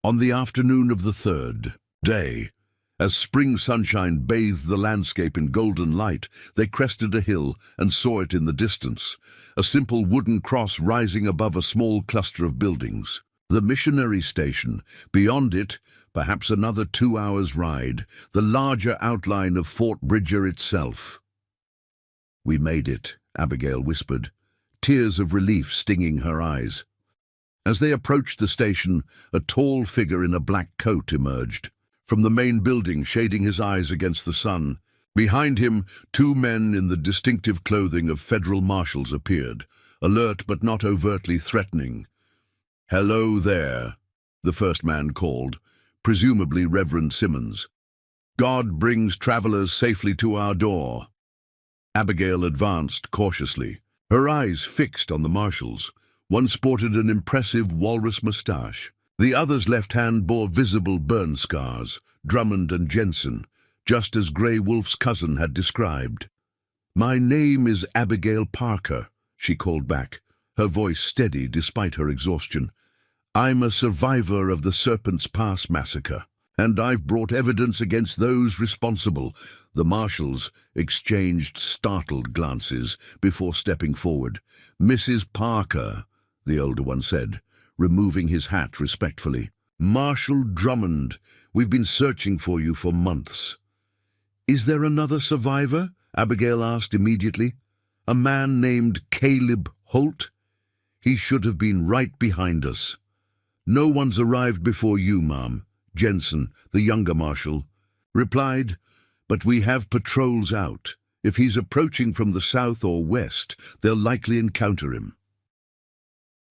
On the afternoon of the 3rd day, as spring sunshine bathed the landscape in golden light, they crested a hill and saw it in the distance, a simple wooden cross rising above a small cluster of buildings. The missionary station. Beyond it, perhaps another 2 hours' ride, the larger outline of Fort Bridger itself. "We made it," Abigail whispered, tears of relief stinging her eyes. As they approached the station, a tall figure in a black coat emerged from the main building, shading his eyes against the sun. Behind him, 2 men in the distinctive clothing of federal marshals appeared, alert but not overtly threatening. "Hello there," the first man called, presumably Reverend Simmons. "God brings travelers safely to our door." Abigail advanced cautiously, her eyes fixed on the marshals. One sported an impressive walrus mustache. The other's left hand bore visible burn scars, Drummond and Jensen, just as Grey Wolf's cousin had described. "My name is Abigail Parker," she called back, her voice steady despite her exhaustion. "I'm a survivor of the Serpent's Pass massacre, and I've brought evidence against those responsible." The marshals exchanged startled glances before stepping forward. "Mrs. Parker," the older one said, removing his hat respectfully. "Marshal Drummond, we've been searching for you for months." "Is there another survivor?" Abigail asked immediately. "A man named Caleb Holt? He should have been right behind us." "No one's arrived before you, ma'am," Jensen, the younger marshal, replied, "but we have patrols out. If he's approaching from the south or west, they'll likely encounter him."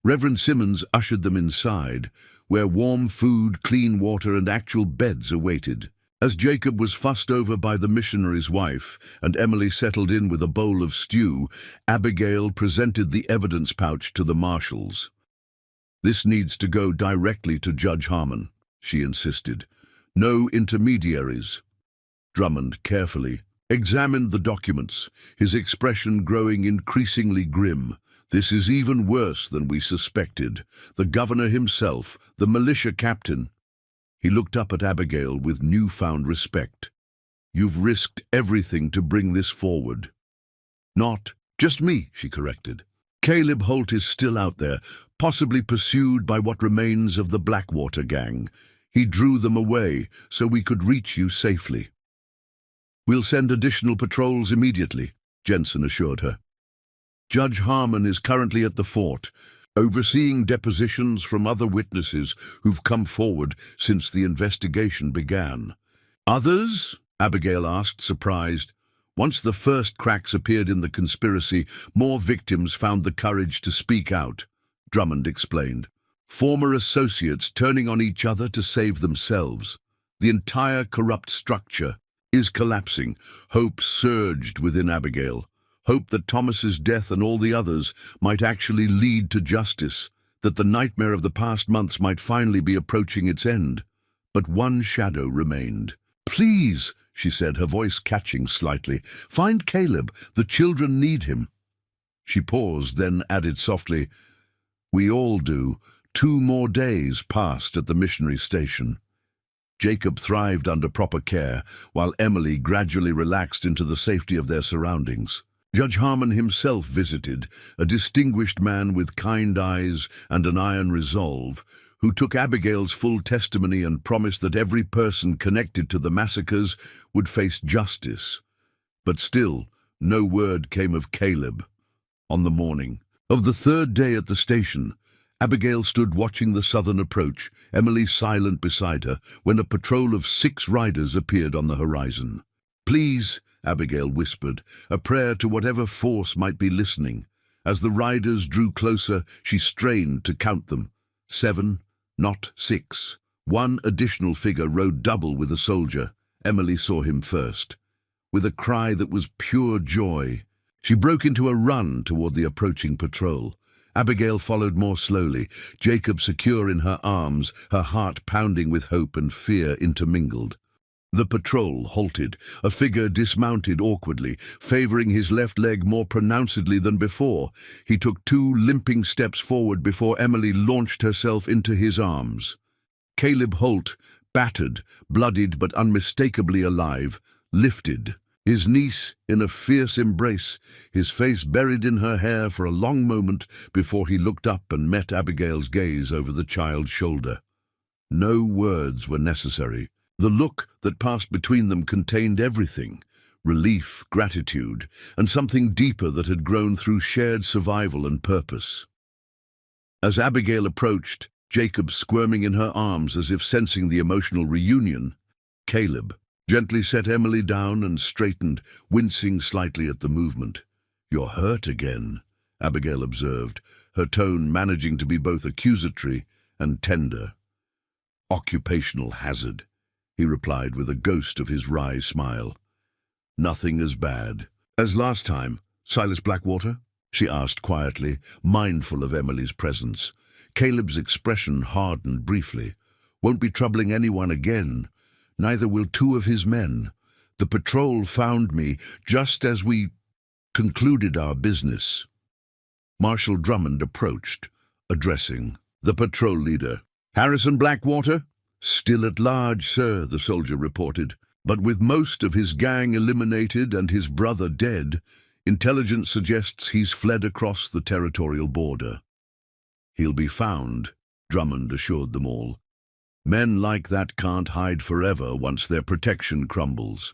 Reverend Simmons ushered them inside, where warm food, clean water, and actual beds awaited. As Jacob was fussed over by the missionary's wife, and Emily settled in with a bowl of stew, Abigail presented the evidence pouch to the marshals. "This needs to go directly to Judge Harmon," she insisted. "No intermediaries." Drummond carefully examined the documents, his expression growing increasingly grim. "This is even worse than we suspected. The governor himself, the militia captain." He looked up at Abigail with newfound respect. "You've risked everything to bring this forward." "Not just me," she corrected. "Caleb Holt is still out there, possibly pursued by what remains of the Blackwater gang. He drew them away so we could reach you safely." "We'll send additional patrols immediately," Jensen assured her. "Judge Harmon is currently at the fort, overseeing depositions from other witnesses who've come forward since the investigation began." "Others?" Abigail asked, surprised. Once the first cracks appeared in the conspiracy, more victims found the courage to speak out, Drummond explained. "Former associates turning on each other to save themselves. The entire corrupt structure is collapsing." Hope surged within Abigail. Hope that Thomas's death and all the others might actually lead to justice, that the nightmare of the past months might finally be approaching its end. But one shadow remained. "Please," she said, her voice catching slightly, "find Caleb. The children need him." She paused, then added softly, "We all do." 2 more days passed at the missionary station. Jacob thrived under proper care, while Emily gradually relaxed into the safety of their surroundings. Judge Harmon himself visited, a distinguished man with kind eyes and an iron resolve, who took Abigail's full testimony and promised that every person connected to the massacres would face justice. But still, no word came of Caleb. On the morning of the third day at the station, Abigail stood watching the southern approach, Emily silent beside her, when a patrol of 6 riders appeared on the horizon. "Please," Abigail whispered, a prayer to whatever force might be listening. As the riders drew closer, she strained to count them. 7, not 6. One additional figure rode double with a soldier. Emily saw him first. With a cry that was pure joy, she broke into a run toward the approaching patrol. Abigail followed more slowly, Jacob secure in her arms, her heart pounding with hope and fear intermingled. The patrol halted, a figure dismounted awkwardly, favoring his left leg more pronouncedly than before. He took 2 limping steps forward before Emily launched herself into his arms. Caleb Holt, battered, bloodied but unmistakably alive, lifted, his niece in a fierce embrace, his face buried in her hair for a long moment before he looked up and met Abigail's gaze over the child's shoulder. No words were necessary. The look that passed between them contained everything: relief, gratitude, and something deeper that had grown through shared survival and purpose. As Abigail approached, Jacob squirming in her arms as if sensing the emotional reunion, Caleb gently set Emily down and straightened, wincing slightly at the movement. "You're hurt again," Abigail observed, her tone managing to be both accusatory and tender. "Occupational hazard," he replied with a ghost of his wry smile. "Nothing as bad as last time, Silas Blackwater?" she asked quietly, mindful of Emily's presence. Caleb's expression hardened briefly. "Won't be troubling anyone again. Neither will 2 of his men. The patrol found me just as we concluded our business." Marshal Drummond approached, addressing the patrol leader. "Harrison Blackwater?" "Still at large, sir," the soldier reported, "but with most of his gang eliminated and his brother dead, intelligence suggests he's fled across the territorial border." "He'll be found," Drummond assured them all. "Men like that can't hide forever once their protection crumbles."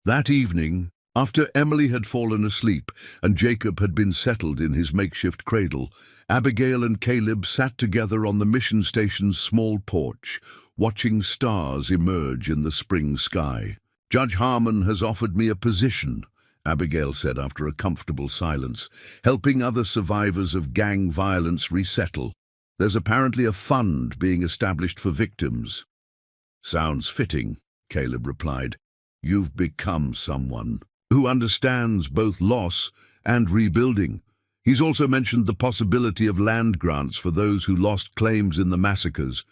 That evening, after Emily had fallen asleep and Jacob had been settled in his makeshift cradle, Abigail and Caleb sat together on the mission station's small porch, watching stars emerge in the spring sky. "Judge Harmon has offered me a position," Abigail said after a comfortable silence, "helping other survivors of gang violence resettle. There's apparently a fund being established for victims." "Sounds fitting," Caleb replied. "You've become someone who understands both loss and rebuilding." He's also mentioned the possibility of land grants for those who lost claims in the massacres.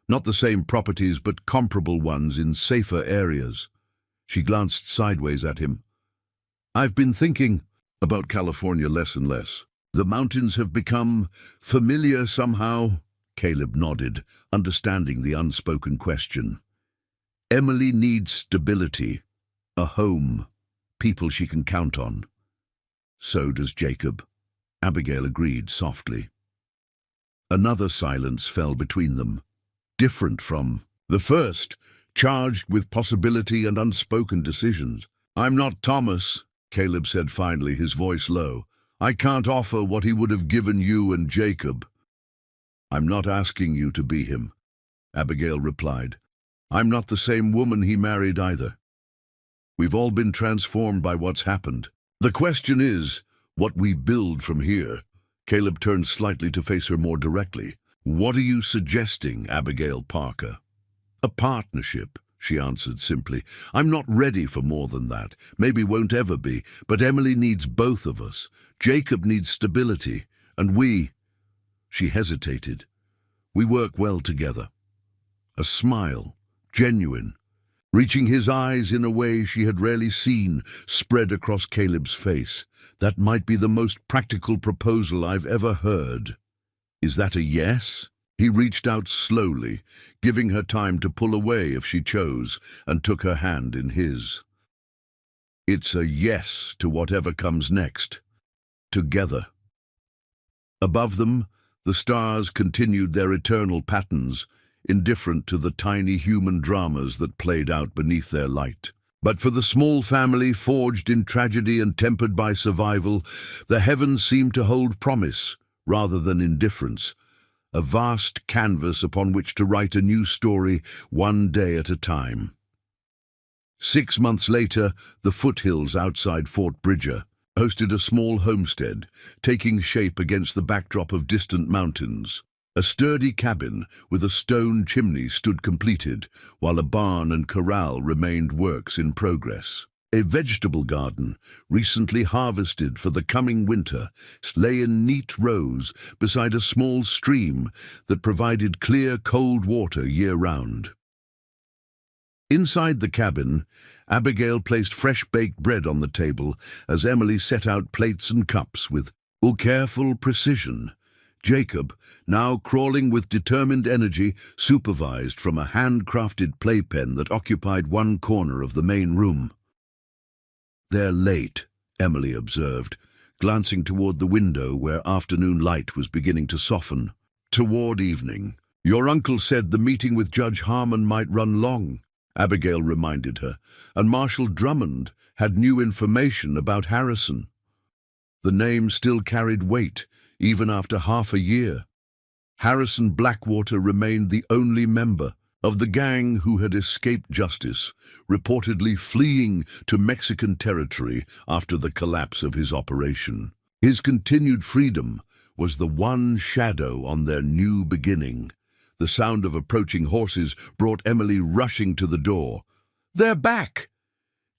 Not the same properties, but comparable ones in safer areas. She glanced sideways at him. "I've been thinking about California less and less. The mountains have become familiar somehow." Caleb nodded, understanding the unspoken question. "Emily needs stability, a home, people she can count on." "So does Jacob," Abigail agreed softly. Another silence fell between them, different from the first, charged with possibility and unspoken decisions. "I'm not Thomas," Caleb said finally, his voice low. "I can't offer what he would have given you and Jacob." "I'm not asking you to be him," Abigail replied. "I'm not the same woman he married either. We've all been transformed by what's happened. The question is, what we build from here." Caleb turned slightly to face her more directly. "What are you suggesting, Abigail Parker?" "A partnership," she answered simply. "I'm not ready for more than that, maybe won't ever be, but Emily needs both of us. Jacob needs stability, and we—" She hesitated. "We work well together." A smile, genuine, reaching his eyes in a way she had rarely seen, spread across Caleb's face. "That might be the most practical proposal I've ever heard. Is that a yes?" He reached out slowly, giving her time to pull away if she chose, and took her hand in his. It's a yes to whatever comes next. Together. Above them, the stars continued their eternal patterns, indifferent to the tiny human dramas that played out beneath their light. But for the small family forged in tragedy and tempered by survival, the heavens seemed to hold promise rather than indifference, a vast canvas upon which to write a new story one day at a time. 6 months later, the foothills outside Fort Bridger hosted a small homestead, taking shape against the backdrop of distant mountains. A sturdy cabin with a stone chimney stood completed, while a barn and corral remained works in progress. A vegetable garden, recently harvested for the coming winter, lay in neat rows beside a small stream that provided clear, cold water year-round. Inside the cabin, Abigail placed fresh-baked bread on the table as Emily set out plates and cups with careful precision. Jacob, now crawling with determined energy, supervised from a handcrafted playpen that occupied one corner of the main room. "They're late," Emily observed, glancing toward the window where afternoon light was beginning to soften. "Toward evening. Your uncle said the meeting with Judge Harmon might run long," Abigail reminded her, "and Marshal Drummond had new information about Harrison." The name still carried weight, even after half a year. Harrison Blackwater remained the only member of the gang who had escaped justice, reportedly fleeing to Mexican territory after the collapse of his operation. His continued freedom was the one shadow on their new beginning. The sound of approaching horses brought Emily rushing to the door. "They're back!"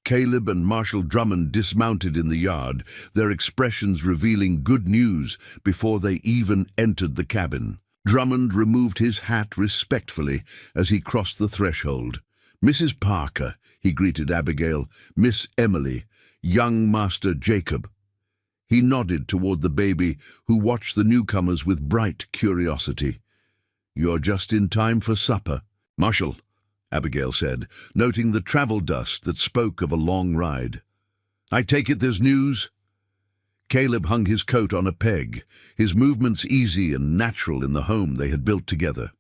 Caleb and Marshal Drummond dismounted in the yard, their expressions revealing good news before they even entered the cabin. Drummond removed his hat respectfully as he crossed the threshold. "Mrs. Parker," he greeted Abigail, "Miss Emily, young Master Jacob." He nodded toward the baby, who watched the newcomers with bright curiosity. "You're just in time for supper." "Marshal," Abigail said, noting the travel dust that spoke of a long ride. "I take it there's news?" Caleb hung his coat on a peg, his movements easy and natural in the home they had built together.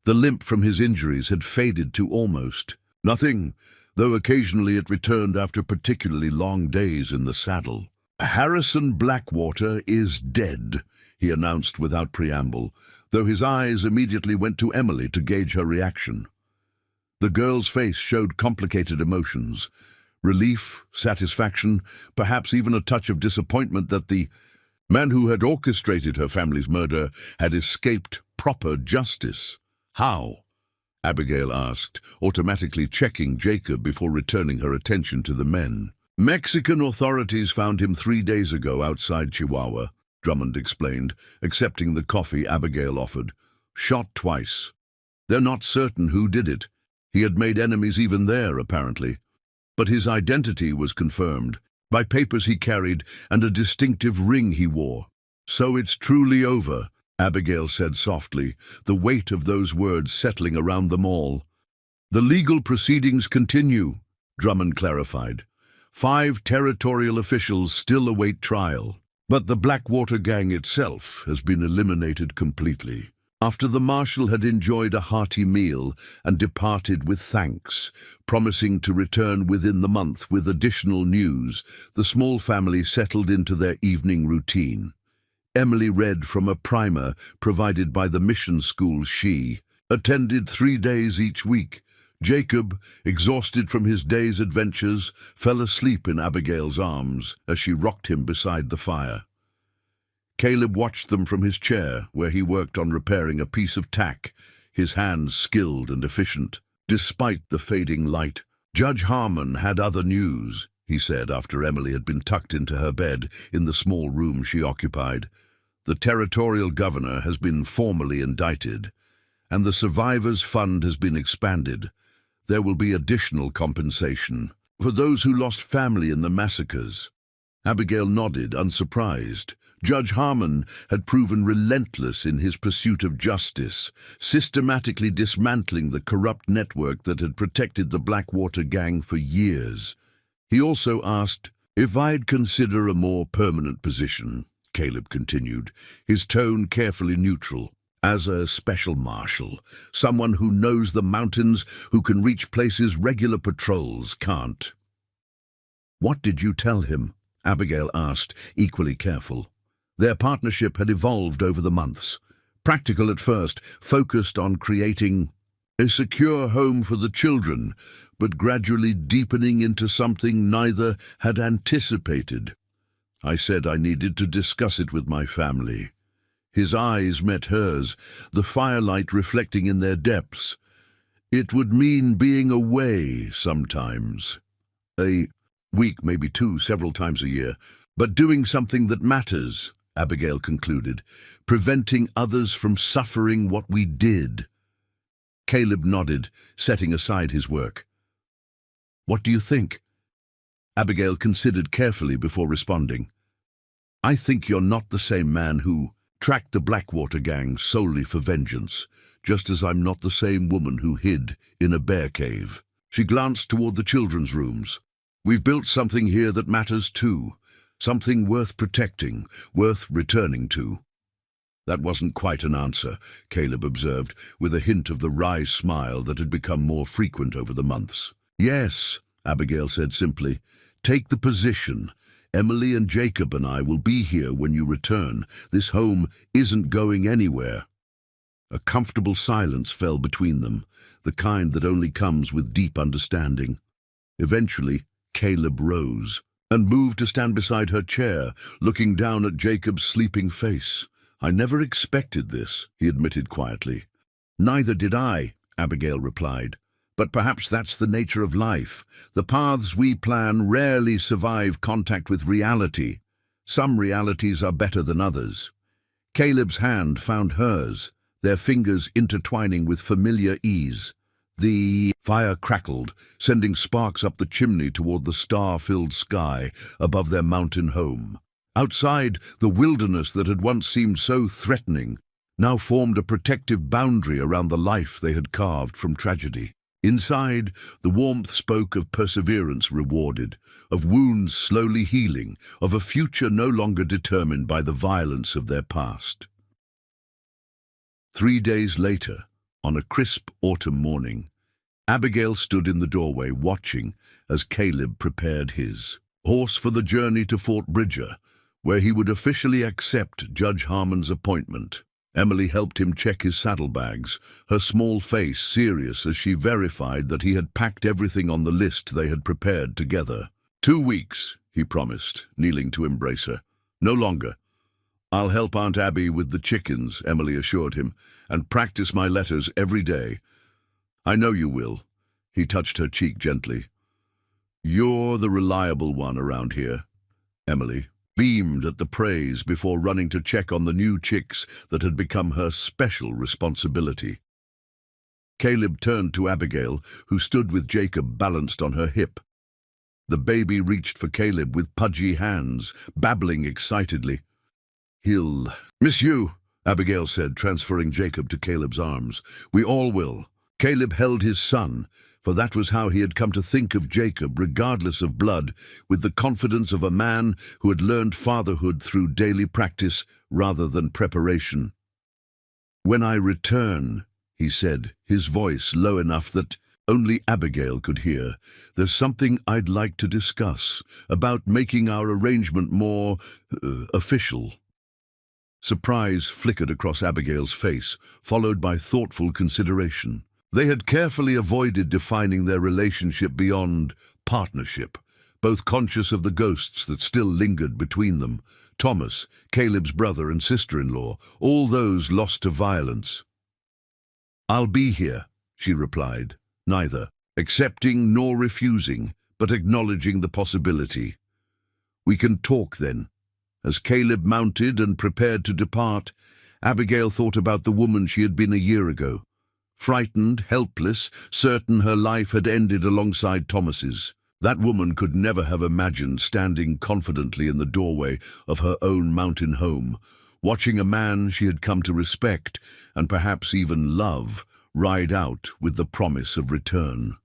The limp from his injuries had faded to almost nothing, though occasionally it returned after particularly long days in the saddle. "Harrison Blackwater is dead," he announced without preamble, though his eyes immediately went to Emily to gauge her reaction. The girl's face showed complicated emotions: relief, satisfaction, perhaps even a touch of disappointment that the man who had orchestrated her family's murder had escaped proper justice. "How?" Abigail asked, automatically checking Jacob before returning her attention to the men. "Mexican authorities found him 3 days ago outside Chihuahua," Drummond explained, accepting the coffee Abigail offered. "Shot twice. They're not certain who did it. He had made enemies even there, apparently. But his identity was confirmed by papers he carried and a distinctive ring he wore. So it's truly over," Abigail said softly, the weight of those words settling around them all. "The legal proceedings continue," Drummond clarified. 5 territorial officials still await trial. But the Blackwater gang itself has been eliminated completely. After the marshal had enjoyed a hearty meal and departed with thanks, promising to return within the month with additional news, the small family settled into their evening routine. Emily read from a primer provided by the mission school she attended 3 days each week. Jacob, exhausted from his day's adventures, fell asleep in Abigail's arms as she rocked him beside the fire. Caleb watched them from his chair, where he worked on repairing a piece of tack, his hands skilled and efficient. Despite the fading light, Judge Harmon had other news, he said after Emily had been tucked into her bed in the small room she occupied. The territorial governor has been formally indicted, and the survivors' fund has been expanded. There will be additional compensation for those who lost family in the massacres. Abigail nodded, unsurprised. Judge Harmon had proven relentless in his pursuit of justice, systematically dismantling the corrupt network that had protected the Blackwater gang for years. He also asked if I'd consider a more permanent position, Caleb continued, his tone carefully neutral. As a special marshal, someone who knows the mountains, who can reach places regular patrols can't. What did you tell him? Abigail asked, equally careful. Their partnership had evolved over the months. Practical at first, focused on creating a secure home for the children, but gradually deepening into something neither had anticipated. I said I needed to discuss it with my family. His eyes met hers, the firelight reflecting in their depths. It would mean being away sometimes. A week, maybe two, several times a year, but doing something that matters, Abigail concluded, preventing others from suffering what we did. Caleb nodded, setting aside his work. What do you think? Abigail considered carefully before responding. I think you're not the same man who tracked the Blackwater gang solely for vengeance, just as I'm not the same woman who hid in a bear cave. She glanced toward the children's rooms. We've built something here that matters too, something worth protecting, worth returning to. That wasn't quite an answer, Caleb observed, with a hint of the wry smile that had become more frequent over the months. Yes, Abigail said simply, take the position. Emily and Jacob and I will be here when you return. This home isn't going anywhere. A comfortable silence fell between them, the kind that only comes with deep understanding. Eventually, Caleb rose and moved to stand beside her chair, looking down at Jacob's sleeping face. I never expected this, he admitted quietly. Neither did I, Abigail replied. But perhaps that's the nature of life. The paths we plan rarely survive contact with reality. Some realities are better than others. Caleb's hand found hers, their fingers intertwining with familiar ease. The fire crackled, sending sparks up the chimney toward the star-filled sky above their mountain home. Outside, the wilderness that had once seemed so threatening now formed a protective boundary around the life they had carved from tragedy. Inside, the warmth spoke of perseverance rewarded, of wounds slowly healing, of a future no longer determined by the violence of their past. 3 days later, on a crisp autumn morning, Abigail stood in the doorway watching as Caleb prepared his horse for the journey to Fort Bridger, where he would officially accept Judge Harmon's appointment. Emily helped him check his saddlebags, her small face serious as she verified that he had packed everything on the list they had prepared together. 2 weeks, he promised, kneeling to embrace her. No longer. I'll help Aunt Abby with the chickens, Emily assured him, and practice my letters every day. I know you will. He touched her cheek gently. You're the reliable one around here. Emily beamed at the praise before running to check on the new chicks that had become her special responsibility. Caleb turned to Abigail, who stood with Jacob balanced on her hip. The baby reached for Caleb with pudgy hands, babbling excitedly. He'll miss you, Abigail said, transferring Jacob to Caleb's arms. We all will. Caleb held his son, for that was how he had come to think of Jacob, regardless of blood, with the confidence of a man who had learned fatherhood through daily practice rather than preparation. When I return, he said, his voice low enough that only Abigail could hear, there's something I'd like to discuss, about making our arrangement more official. Surprise flickered across Abigail's face, followed by thoughtful consideration. They had carefully avoided defining their relationship beyond partnership, both conscious of the ghosts that still lingered between them. Thomas, Caleb's brother and sister-in-law, all those lost to violence. I'll be here, she replied, neither accepting nor refusing, but acknowledging the possibility. We can talk then. As Caleb mounted and prepared to depart, Abigail thought about the woman she had been a year ago. Frightened, helpless, certain her life had ended alongside Thomas's. That woman could never have imagined standing confidently in the doorway of her own mountain home, watching a man she had come to respect, and perhaps even love, ride out with the promise of return.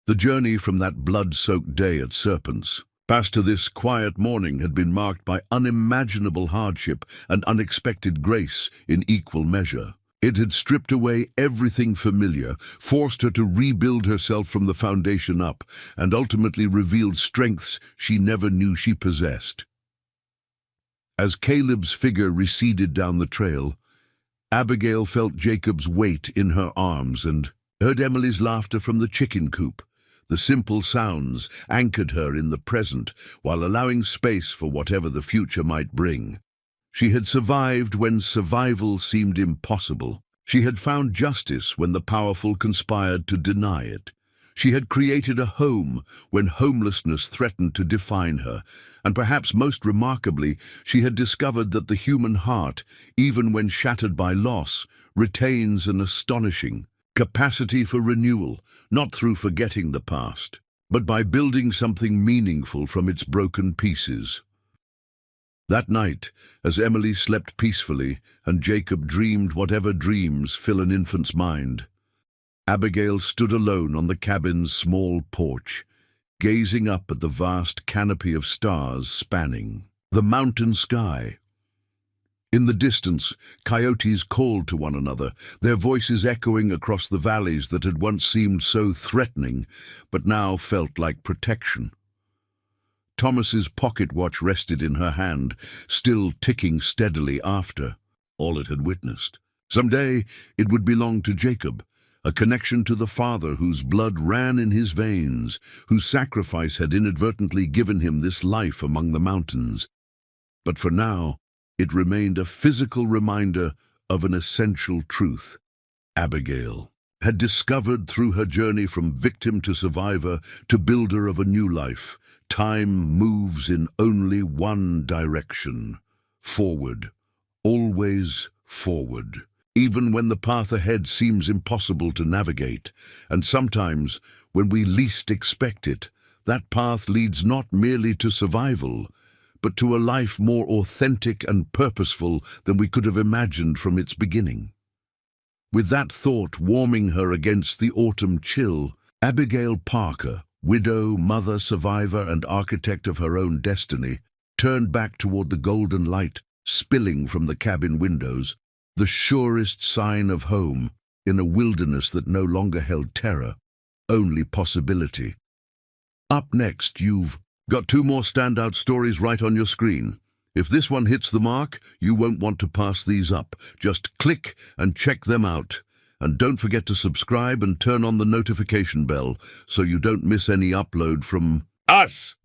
The journey from that blood-soaked day at Serpents past to this quiet morning had been marked by unimaginable hardship and unexpected grace in equal measure. It had stripped away everything familiar, forced her to rebuild herself from the foundation up, and ultimately revealed strengths she never knew she possessed. As Caleb's figure receded down the trail, Abigail felt Jacob's weight in her arms and heard Emily's laughter from the chicken coop. The simple sounds anchored her in the present while allowing space for whatever the future might bring. She had survived when survival seemed impossible. She had found justice when the powerful conspired to deny it. She had created a home when homelessness threatened to define her, and perhaps most remarkably, she had discovered that the human heart, even when shattered by loss, retains an astonishing capacity for renewal, not through forgetting the past, but by building something meaningful from its broken pieces. That night, as Emily slept peacefully and Jacob dreamed whatever dreams fill an infant's mind, Abigail stood alone on the cabin's small porch, gazing up at the vast canopy of stars spanning the mountain sky. In the distance, coyotes called to one another, their voices echoing across the valleys that had once seemed so threatening, but now felt like protection. Thomas's pocket watch rested in her hand, still ticking steadily after all it had witnessed. Someday it would belong to Jacob, a connection to the father whose blood ran in his veins, whose sacrifice had inadvertently given him this life among the mountains. But for now, it remained a physical reminder of an essential truth. Abigail had discovered through her journey from victim to survivor to builder of a new life, time moves in only one direction: forward, always forward. Even when the path ahead seems impossible to navigate, and sometimes, when we least expect it, that path leads not merely to survival, but to a life more authentic and purposeful than we could have imagined from its beginning. With that thought warming her against the autumn chill, Abigail Parker, widow, mother, survivor, and architect of her own destiny, turned back toward the golden light spilling from the cabin windows, the surest sign of home in a wilderness that no longer held terror, only possibility. Up next, you've got 2 more standout stories right on your screen. If this one hits the mark, you won't want to pass these up. Just click and check them out. And don't forget to subscribe and turn on the notification bell so you don't miss any upload from us.